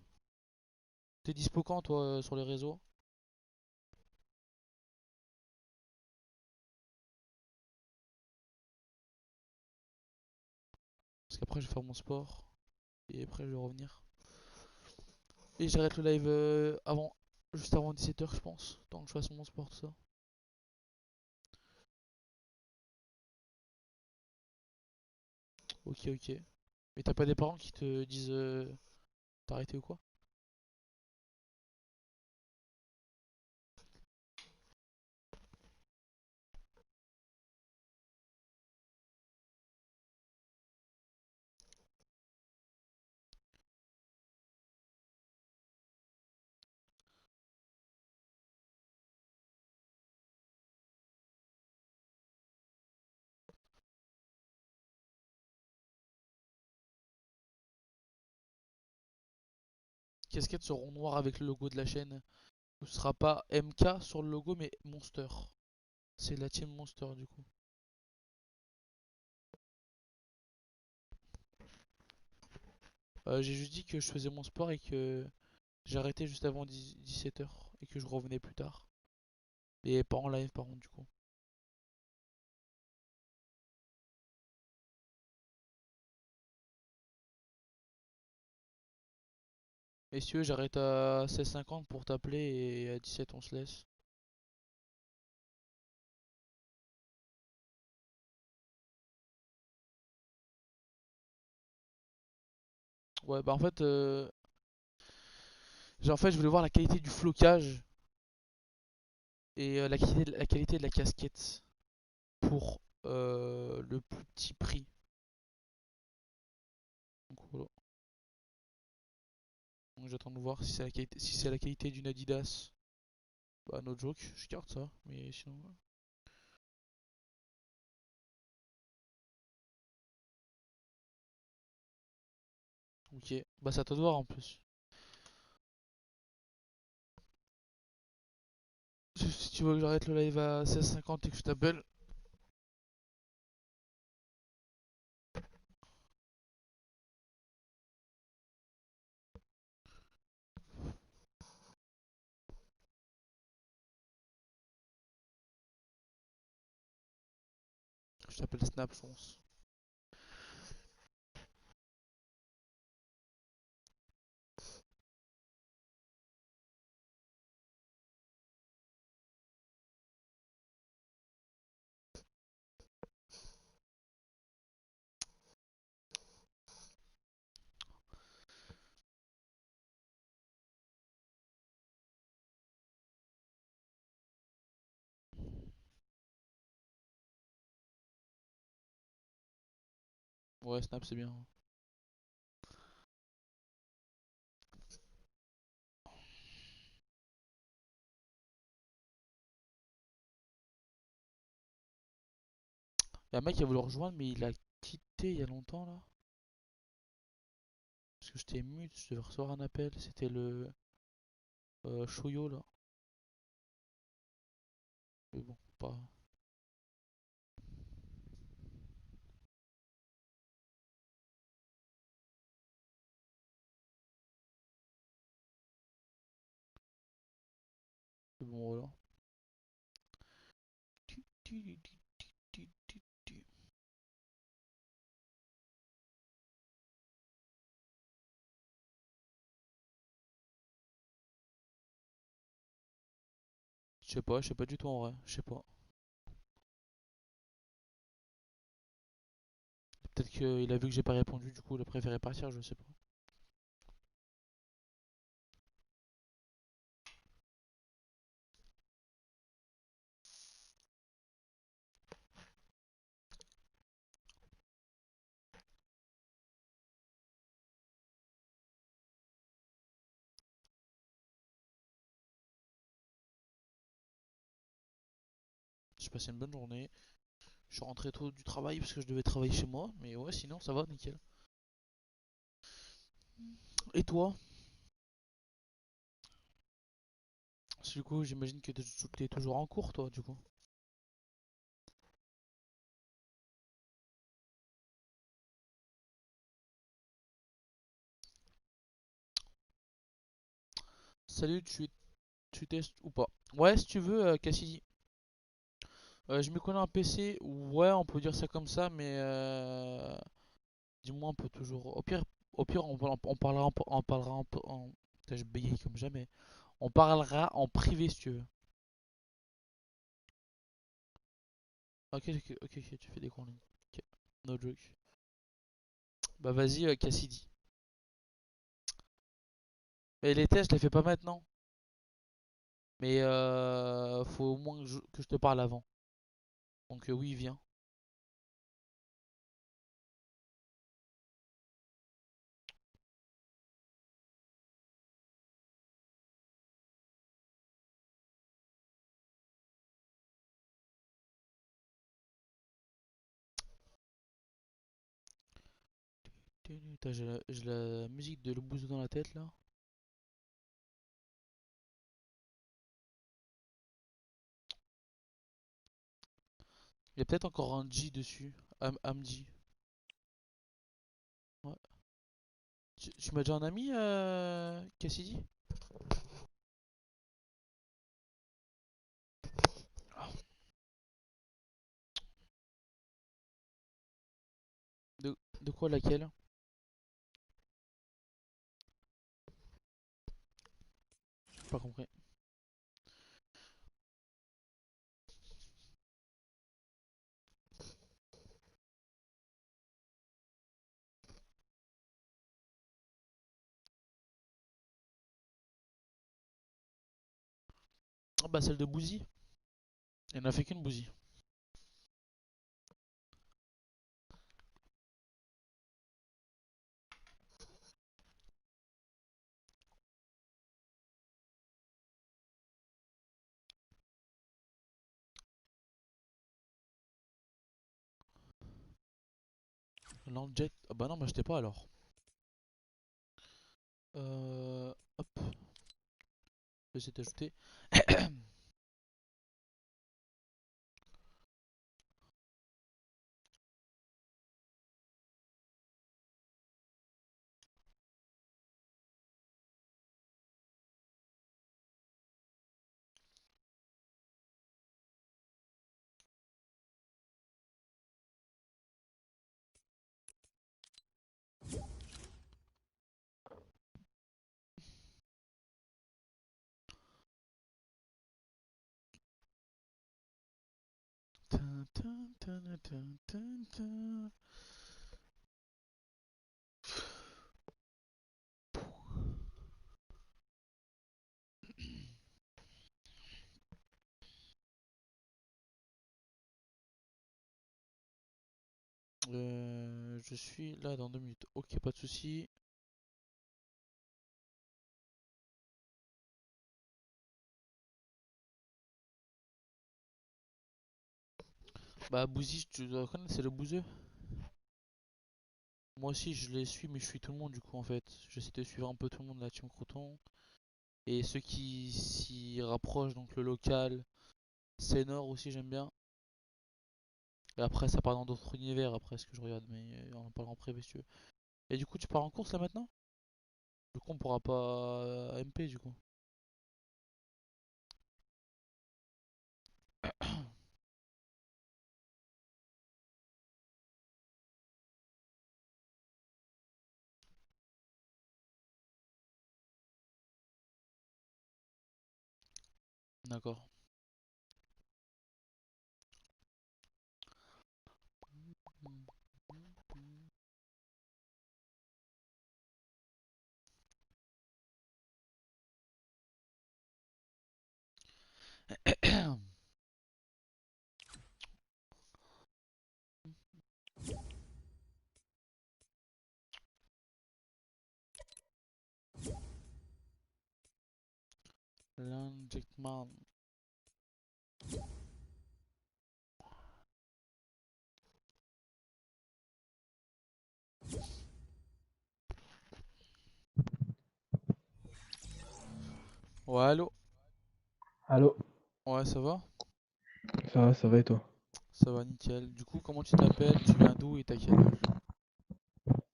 T'es dispo quand toi sur les réseaux? Parce qu'après je vais faire mon sport et après je vais revenir. Et j'arrête le live juste avant 17h je pense, tant que je fasse mon sport tout ça. Ok ok. Mais t'as pas des parents qui te disent d'arrêter ou quoi? Casquettes seront noires avec le logo de la chaîne. Ce sera pas MK sur le logo mais Monster. C'est la team Monster du coup. J'ai juste dit que je faisais mon sport et que j'arrêtais juste avant 17h et que je revenais plus tard. Et pas en live par contre du coup. Et si tu veux j'arrête à 16h50 pour t'appeler et à 17 on se laisse. Ouais bah en fait je voulais voir la qualité du flocage et la qualité de la casquette pour le plus petit prix. Donc voilà. Donc j'attends de voir si c'est la qualité, si c'est la qualité d'une Adidas. Bah no joke, je garde ça. Mais sinon, ok. Bah c'est à toi de voir en plus. Si tu veux que j'arrête le live à 16h50 et que je t'appelle, je t'appelle Snap, je pense. Ouais, Snap c'est bien. Y'a un mec qui a voulu le rejoindre, mais il a quitté il y a longtemps là. Parce que j'étais mute, je devais recevoir un appel. C'était le Shoyo là. Mais bon, pas. Mais bon, voilà. Je sais pas du tout en vrai. Je sais pas. Peut-être qu'il a vu que j'ai pas répondu, du coup il a préféré partir, je sais pas. J'ai passé une bonne journée. Je suis rentré tôt du travail parce que je devais travailler chez moi. Mais ouais, sinon ça va, nickel. Et toi? Du coup, j'imagine que t'es toujours en cours, toi, du coup. Salut, tu testes ou pas? Ouais, si tu veux, Cassidy. Je me connais un PC, ouais, on peut dire ça comme ça, mais dis-moi, on peut toujours. Au pire, on parlera, Putain, je bégaye comme jamais. On parlera en privé si tu veux. Ok, ok, ok, ok, tu fais des cours en ligne. Ok, no joke. Bah vas-y, Cassidy. Mais les tests, je les fais pas maintenant. Mais faut au moins que je te parle avant. Donc oui, viens. Putain, j'ai la musique de Le Bouzou dans la tête là. Il y a peut-être encore un G dessus. Amji. Ouais. Tu m'as déjà un ami, Cassidy? De quoi laquelle? J'ai pas compris. Ah bah celle de Bouzy. Il en a fait qu'une Bouzy. Landjet. Ah bah non, bah j'étais pas alors. Hop. Je vais essayer d'ajouter. Tin, tin, tin, tin, tin, tin. Je suis là dans 2 minutes. Ok, pas de souci. Bah Bouzy, tu dois connaître, c'est le bouseux. Moi aussi je les suis, mais je suis tout le monde du coup en fait. J'essaie de suivre un peu tout le monde de la team Croton. Et ceux qui s'y rapprochent, donc le local, Senor aussi j'aime bien. Et après ça part dans d'autres univers après ce que je regarde, mais on en parlera en privé si tu veux. Et du coup tu pars en course là maintenant? Du coup on pourra pas MP du coup. D'accord. L'injectman. Ouais, allô? Allô, Ouais, ça va? ça va et toi? Ça va nickel. Du coup, comment tu t'appelles? Tu viens d'où et t'as quel âge?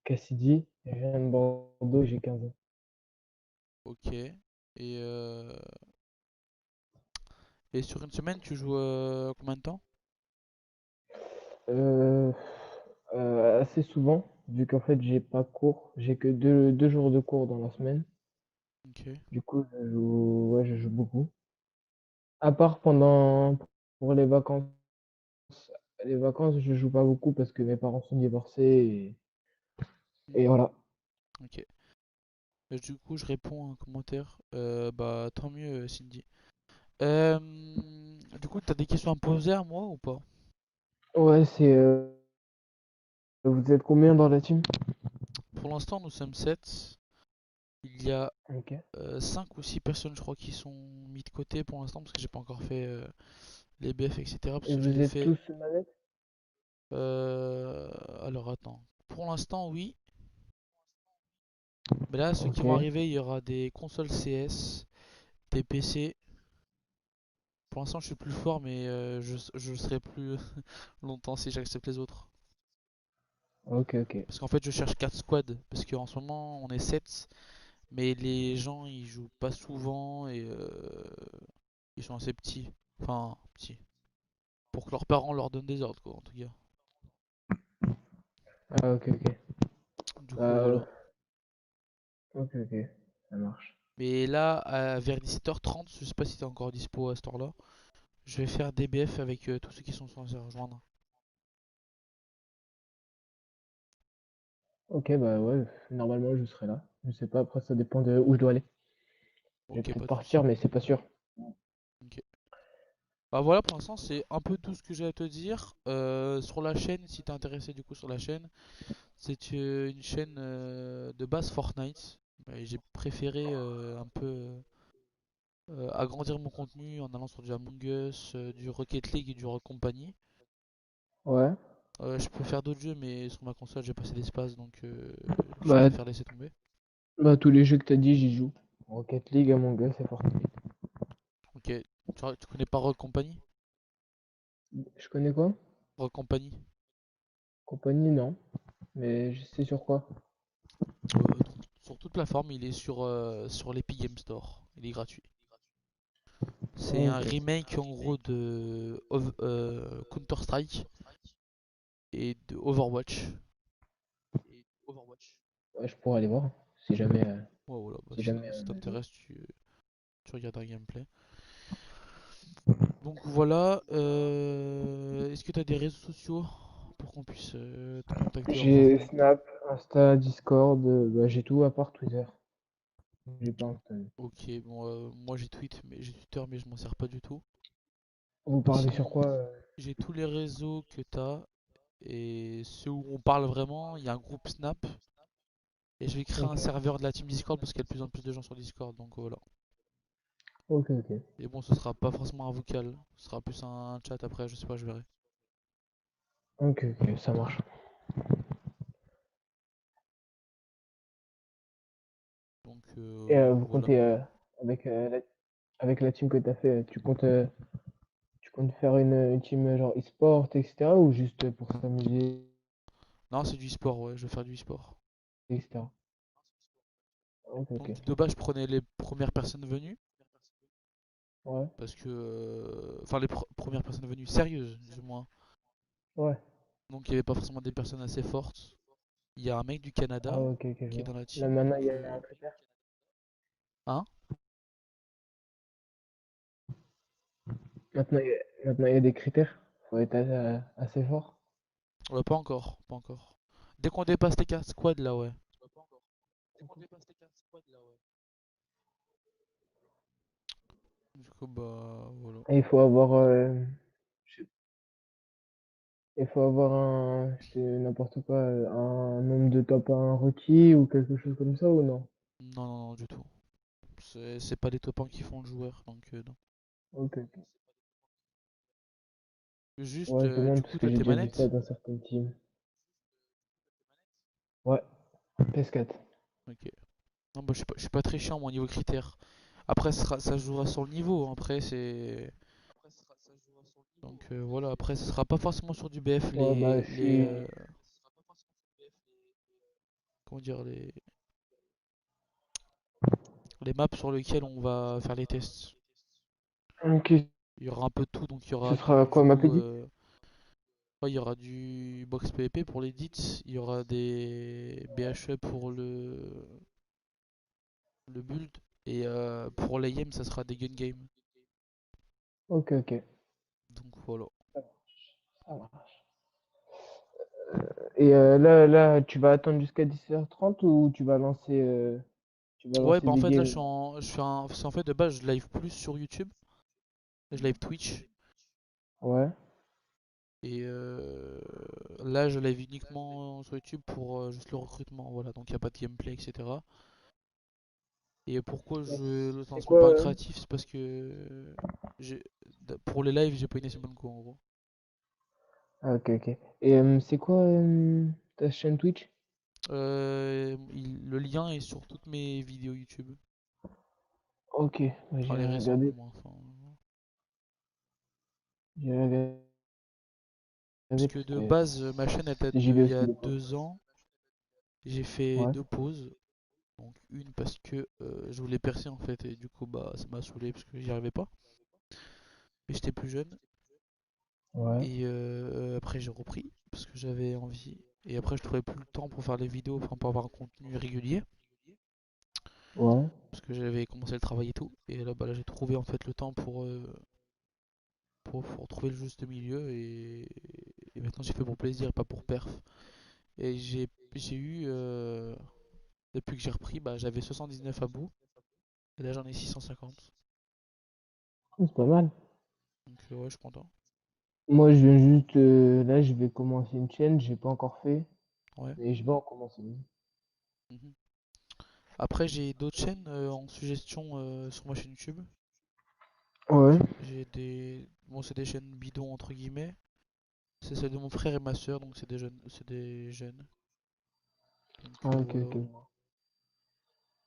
Cassidy, je viens de Bordeaux, j'ai 15 ans. Ok. Et sur une semaine, tu joues combien de temps? Euh, Assez souvent, vu qu'en fait j'ai pas cours, j'ai que deux jours de cours dans la semaine. Ok. Du coup, je joue beaucoup. À part pour les vacances. Les vacances, je joue pas beaucoup parce que mes parents sont divorcés et Hmm, voilà. ok. Du coup, je réponds à un commentaire. Bah, tant mieux, Cindy. Du coup, t'as des questions à me poser à moi ou pas? Ouais, vous êtes combien dans la team? Pour l'instant, nous sommes 7. Il y a Ok. 5 ou 6 personnes, je crois, qui sont mis de côté pour l'instant parce que j'ai pas encore fait les BF, etc. Parce Et que je vous l'ai êtes fait. tous manettes? Alors attends. Pour l'instant, oui. Mais là, ceux qui Ok. vont arriver, il y aura des consoles CS, des PC. Pour l'instant, je suis plus fort, mais je serai plus longtemps si j'accepte les autres. Ok, ok. Parce qu'en fait, je cherche 4 squads. Parce qu'en ce moment, on est 7. Mais les gens, ils jouent pas souvent et ils sont assez petits. Enfin, petits. Pour que leurs parents leur donnent des ordres, quoi, en tout cas. Ah, ok, ok. Du coup, Bah, voilà. ok, ok. Ça marche. Mais là, vers 17h30, je sais pas si t'es encore dispo à cette heure-là. Je vais faire DBF avec tous ceux qui sont censés rejoindre. Ok, bah ouais, normalement je serai là. Je sais pas, après ça dépend de où je dois aller. Je vais Ok, peut-être pas de soucis. partir, mais c'est pas sûr. Ok. Bah voilà, pour l'instant, c'est un peu tout ce que j'ai à te dire. Sur la chaîne, si t'es intéressé du coup sur la chaîne, c'est une chaîne de base Fortnite. Mais j'ai préféré un peu agrandir mon contenu en allant sur du Among Us, du Rocket League et du Rock Company. Ouais. Je peux faire d'autres jeux, mais sur ma console, j'ai pas assez d'espace, donc je Bah, préfère laisser tomber. bah tous les jeux que t'as dit, j'y joue. Rocket League, Among Us et Fortnite. Ok, tu connais pas Rock Company? Je connais quoi? Rock Company? Compagnie, non. Mais je sais sur quoi. Sur toute plateforme, il est sur l'Epic Game Store. Il est gratuit. C'est un Ok. remake en gros de Counter-Strike et de Overwatch. Ouais, je pourrais aller voir. Si jamais. Ouais, voilà, bah, Si jamais. si t'intéresse, tu regardes un gameplay. Donc voilà, est-ce que tu as des réseaux sociaux pour qu'on puisse te contacter et revoir J'ai tes... Snap, Insta, Discord, bah, j'ai tout à part Twitter. J'ai pas Insta. Ok, bon, moi j'ai Twitter, mais je m'en sers pas du tout. Vous parlez sur Sinon, quoi? j'ai tous les réseaux que t'as et ceux où on parle vraiment, il y a un groupe Snap et je vais créer un Ok. serveur de la team Discord parce qu'il y a de plus en plus de gens sur Discord, donc voilà. Ok, ok. Et bon, ce sera pas forcément un vocal, ce sera plus un chat après, je sais pas, je verrai. Ok, ok, ça marche. Donc Et vous voilà. comptez, avec, avec la team que t'as fait, tu comptes faire une team genre e-sport, etc. ou juste pour s'amuser, Non, c'est du sport, ouais, je vais faire du sport. etc. Ok, ok. Donc de base, je prenais les premières personnes venues. Ouais, Parce que. Enfin, les premières personnes venues sérieuses, du moins. ouais. Donc, il n'y avait pas forcément des personnes assez fortes. Il y a un mec du Ah, Canada ok, ok, je qui est vois. dans la Là team. maintenant, Donc. il y a un critère. Hein? Maintenant, il y a des critères. Faut être assez fort. Ouais, pas encore. Pas encore. Dès qu'on dépasse les 4 squads, là, ouais. Du coup, bah. Voilà. Et il faut avoir je sais n'importe quoi, un nombre de top 1 requis ou quelque chose comme ça ou non? Non, non, non, du tout. C'est pas des top 1 qui font le joueur, donc non. Ok, ok. Juste, Ouais, je demande du parce coup, que t'as j'ai tes déjà vu ça manettes? dans certaines teams. Ouais, PS4. Ok. Non, bah, je suis pas très chiant, moi, niveau critères. Après, ça se jouera sur le niveau. Après, c'est. Donc voilà, après, ce sera pas forcément sur du BF Ouais, bah, je suis. comment dire, les maps sur lesquelles on va faire les tests. Ok, Il y aura un peu de tout, donc il y ce aura sera du quoi, ma coup. pédite? Ouais, il y aura du box PvP pour les dits, il y aura des BHE pour le build, et pour l'AIM, ça sera des gun games. Ok, ok. Donc voilà. Ça marche. Et là, tu vas attendre jusqu'à 10h30 ou tu vas Ouais, lancer bah en des fait, là, games? je fais un. Parce qu'en fait, de base, je live plus sur YouTube, je live Twitch, Ouais. et là, je live uniquement sur YouTube pour juste le recrutement, voilà, donc il n'y a pas de gameplay, etc. Et pourquoi je le C'est lance même quoi? pas en créatif, c'est parce que j'ai pour les lives, j'ai pas une assez bonne co en gros. Ah, ok, ok. Et c'est quoi ta chaîne Twitch? Le lien est sur toutes mes vidéos YouTube. Ok, bah, Enfin, les j'irai récentes du regarder. moins. Enfin, J'irai parce regarder que parce de que base, ma chaîne elle date j'y de vais il y aussi a des fois. 2 ans. J'ai fait Ouais. 2 pauses. Donc une parce que je voulais percer en fait et du coup bah ça m'a saoulé parce que j'y arrivais pas. Mais j'étais plus jeune. Ouais. Et après j'ai repris parce que j'avais envie. Et après je trouvais plus le temps pour faire les vidéos, enfin pour avoir un contenu régulier. Ouais. Parce que j'avais commencé le travail et tout. Et là, bah, là j'ai trouvé en fait le temps pour trouver le juste milieu. Et maintenant j'ai fait pour plaisir, pas pour perf. Et j'ai eu, depuis que j'ai repris, bah, j'avais 79 à bout. Et là j'en ai 650. C'est pas mal. Donc ouais, je suis content. Moi, je viens juste. Là, je vais commencer une chaîne. J'ai pas encore fait. Ouais. Mais je vais en commencer une. Mhm. Après, j'ai d'autres chaînes en suggestion sur ma chaîne YouTube. Ouais. J'ai des. Bon, c'est des chaînes bidons entre guillemets. C'est celle de mon frère et ma soeur, donc c'est des jeunes. C'est des jeunes. Donc Ah, ok, voilà. ok.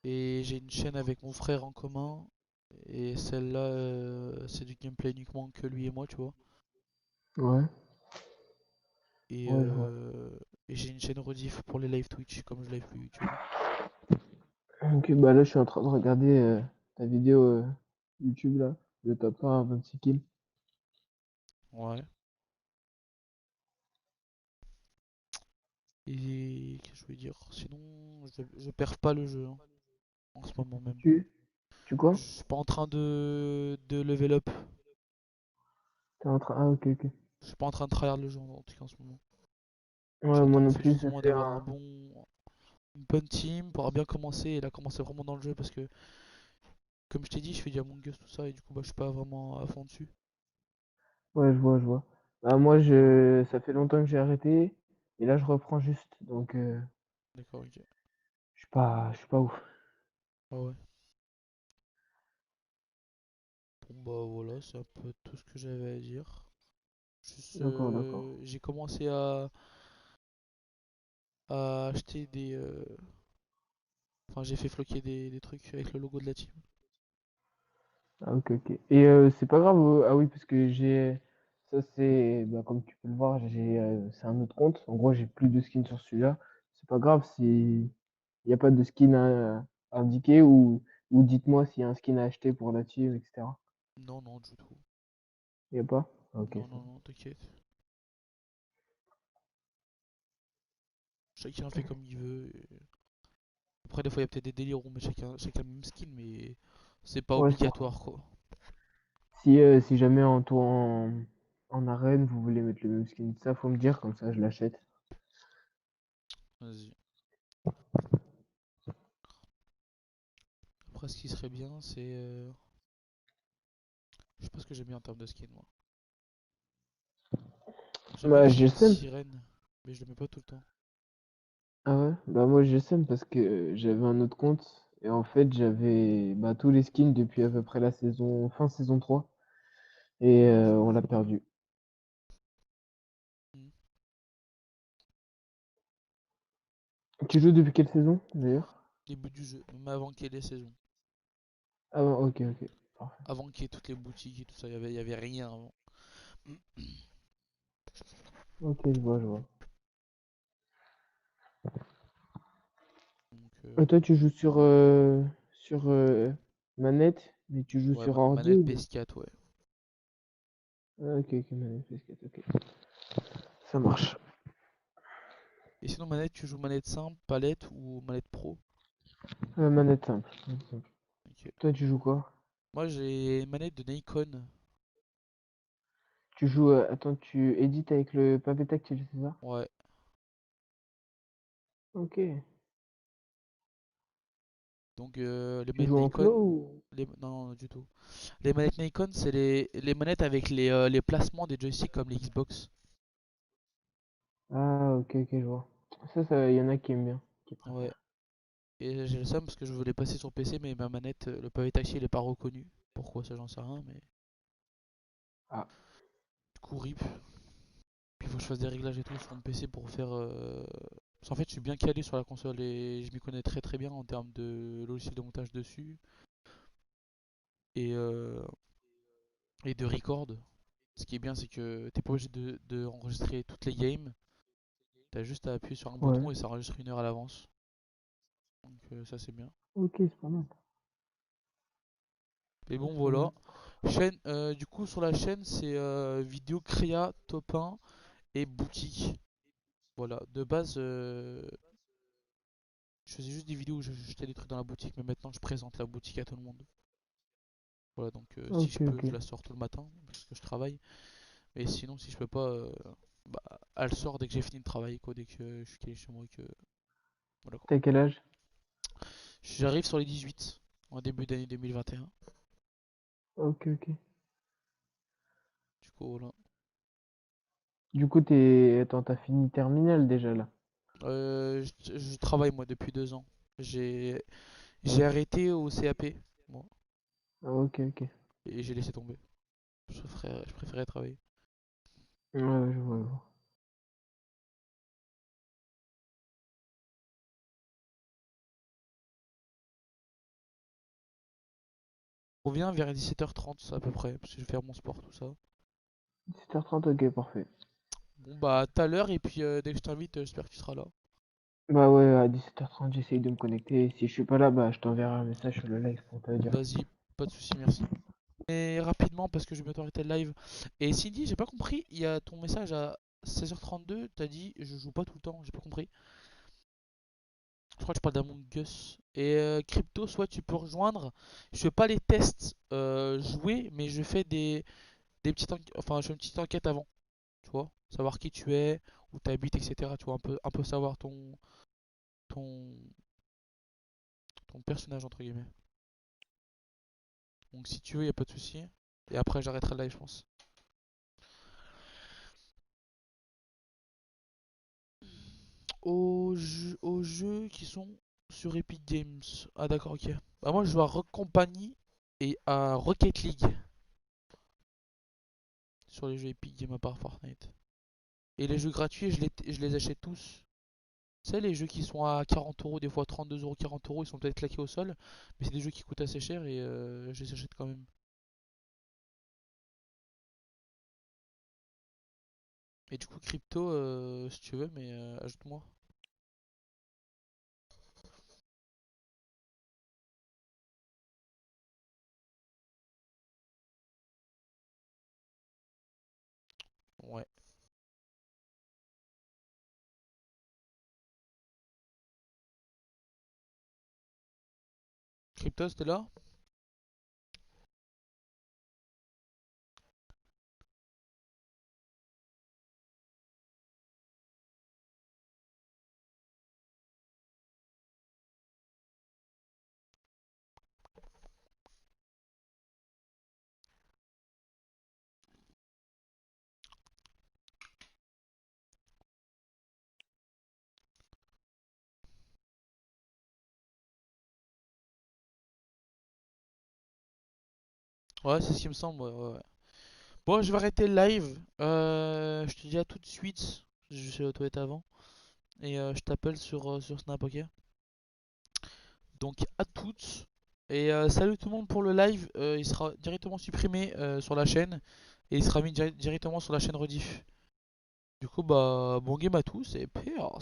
Et j'ai une chaîne avec mon frère en commun. Et celle-là, c'est du gameplay uniquement que lui et moi, tu vois. Ouais. Et, Ouais, je vois. j'ai une chaîne rediff pour les live Twitch, comme je live plus YouTube. Ok, bah là, je suis en train de regarder ta vidéo YouTube là. Le top 1 à 26 kills. Ouais. Et qu'est-ce que je veux dire? Sinon, je perds pas le jeu hein, en ce moment même. Tu, tu Je quoi? suis pas en train de level up. T'es en train. Ah, ok, ok. Je suis pas en train de tryhard le jeu en tout cas en ce moment. Ouais, moi J'attends en non fait plus, juste ça moi fait d'avoir un. une bonne team pour bien commencer et là commencer vraiment dans le jeu parce que comme je t'ai dit, je fais du Among Us tout ça et du coup bah je suis pas vraiment à fond dessus. Ouais, je vois, je vois. Bah, moi, ça fait longtemps que j'ai arrêté. Et là, je reprends juste. Donc, D'accord, ok. je suis pas ouf. Ah ouais. Bon bah voilà, c'est un peu tout ce que j'avais à dire. Juste, D'accord, d'accord. j'ai commencé à acheter des. Enfin, j'ai fait floquer des trucs avec le logo de la team. Ah, ok, ok. Et c'est pas grave. Ah oui, parce que j'ai. Ça, c'est. Bah, comme tu peux le voir, c'est un autre compte. En gros, j'ai plus de skins sur celui-là. C'est pas grave si. Il n'y a pas de skin à indiquer ou dites-moi s'il y a un skin à acheter pour la team, etc. Non, non, du tout. Il n'y a pas? Ah, ok, Non, ça non, va. non, t'inquiète. Chacun fait comme il veut. Après, des fois, il y a peut-être des délires où on met chacun le même skin, mais c'est pas Ouais, c'est ça. obligatoire, quoi. Si jamais en arène, vous voulez mettre le même skin, ça faut me dire, comme ça je l'achète. Vas-y. Après, ce qui serait bien, c'est. Je sais pas ce que j'aime bien en termes de skin, moi. J'aime bien le Bah, skin GSM. sirène, mais je le mets pas tout le temps. Ah ouais? Bah, moi, GSM parce que j'avais un autre compte Et en fait, j'avais tous les skins depuis à peu près la fin saison 3. Et on l'a perdu. Hmm. Tu joues depuis quelle saison d'ailleurs? Début du jeu, même avant qu'il y ait les saisons. Ah bon, ok, ok. Parfait. Avant qu'il y ait toutes les boutiques et tout ça, y avait rien avant. Ok, je vois, je vois. Donc, Et toi, tu joues sur manette, mais tu joues ouais, sur ordi manette ou... PS4, ouais. Ah, ok, ok, manette PS4, ok. Ça marche. Et sinon, manette, tu joues manette simple, palette ou manette pro? Manette simple. Manette simple. Ok. Toi, tu joues quoi? Moi, j'ai une manette de Nikon. Tu joues... attends, tu édites avec le pavé tactile, c'est ça? Ouais. Ok. Donc, les Tu manettes joues en Nikon. flow ou... Non, du tout. Les manettes Nikon, c'est les manettes avec les placements des joysticks comme les Xbox. Ah, ok, ok, je vois. Ça, y en a qui aiment bien, qui Ouais. préfèrent. Et j'ai le seum parce que je voulais passer sur PC, mais ma manette, le pavé tactile est pas reconnu. Pourquoi ça, j'en sais rien, mais Ah, du coup, RIP. Puis il faut que je fasse des réglages et tout sur mon PC pour faire. Parce qu'en fait, je suis bien calé sur la console et je m'y connais très très bien en termes de logiciel de montage dessus et, euh, et de record. Ce qui est bien, c'est que t'es pas obligé de enregistrer toutes les games. T'as juste à appuyer sur un ouais. bouton et ça enregistre une heure à l'avance. Donc ça, c'est bien. Ok, c'est pas mal. Mais bon, C'est pas mal. voilà. Chaîne, du coup, sur la chaîne, c'est vidéo créa, top 1 et boutique. Voilà. De base, je faisais juste des vidéos où je jetais des trucs dans la boutique, mais maintenant je présente la boutique à tout le monde. Voilà, donc si je Ok, peux, ok. je la sors tout le matin parce que je travaille. Mais sinon, si je peux pas, bah, elle sort dès que j'ai fini de travailler, quoi, dès que je suis calé chez moi et que. Voilà quoi. T'as quel âge? J'arrive sur les 18 en début d'année 2021. Ok, ok. Du coup, voilà. Du coup, t'as fini terminale déjà là. Je travaille moi depuis 2 ans. J'ai j'ai arrêté au CAP, moi, Ah, ok, ok. et j'ai laissé tomber. Je préférais travailler. Ouais, ouais, je vois, je vois. On revient vers 17h30 à peu près, parce que je vais faire mon sport, tout ça. 17h30, ok, parfait. Bon bah à tout à l'heure, et puis dès que je t'invite, j'espère que tu seras là. Bah ouais, à 17h30, j'essaye de me connecter. Si je suis pas là, bah je t'enverrai un message sur le live pour te dire. Vas-y, pas de soucis, merci. Et rapidement, parce que je vais bientôt arrêter le live. Et Cindy, j'ai pas compris, il y a ton message à 16h32, t'as dit je joue pas tout le temps, j'ai pas compris. Je crois que tu parles d'Among Us. Et Crypto, soit tu peux rejoindre. Je fais pas les tests joués, mais je fais des petites enfin je fais une petite enquête avant, tu vois, savoir qui tu es, où tu habites, etc. Tu vois, un peu savoir ton, ton personnage entre guillemets. Donc si tu veux, y a pas de souci. Et après j'arrêterai le live, je pense. Aux jeux qui sont sur Epic Games. Ah d'accord, ok. Bah moi je joue à Rock Company et à Rocket League sur les jeux Epic Games à part Fortnite. Et les jeux gratuits, je les achète tous. Tu sais, les jeux qui sont à 40 euros, des fois 32 euros, 40 euros, ils sont peut-être claqués au sol, mais c'est des jeux qui coûtent assez cher et je les achète quand même. Et du coup, crypto, si tu veux, mais ajoute-moi. Ouais. Crypto, c'était là? Ouais, c'est ce qui me semble. Ouais. Bon, je vais arrêter le live. Je te dis à tout de suite. Je suis aux toilettes avant. Et je t'appelle sur Snap, ok? Donc à toutes. Et salut tout le monde pour le live. Il sera directement supprimé sur la chaîne. Et il sera mis directement sur la chaîne rediff. Du coup, bah, bon game à tous et peace.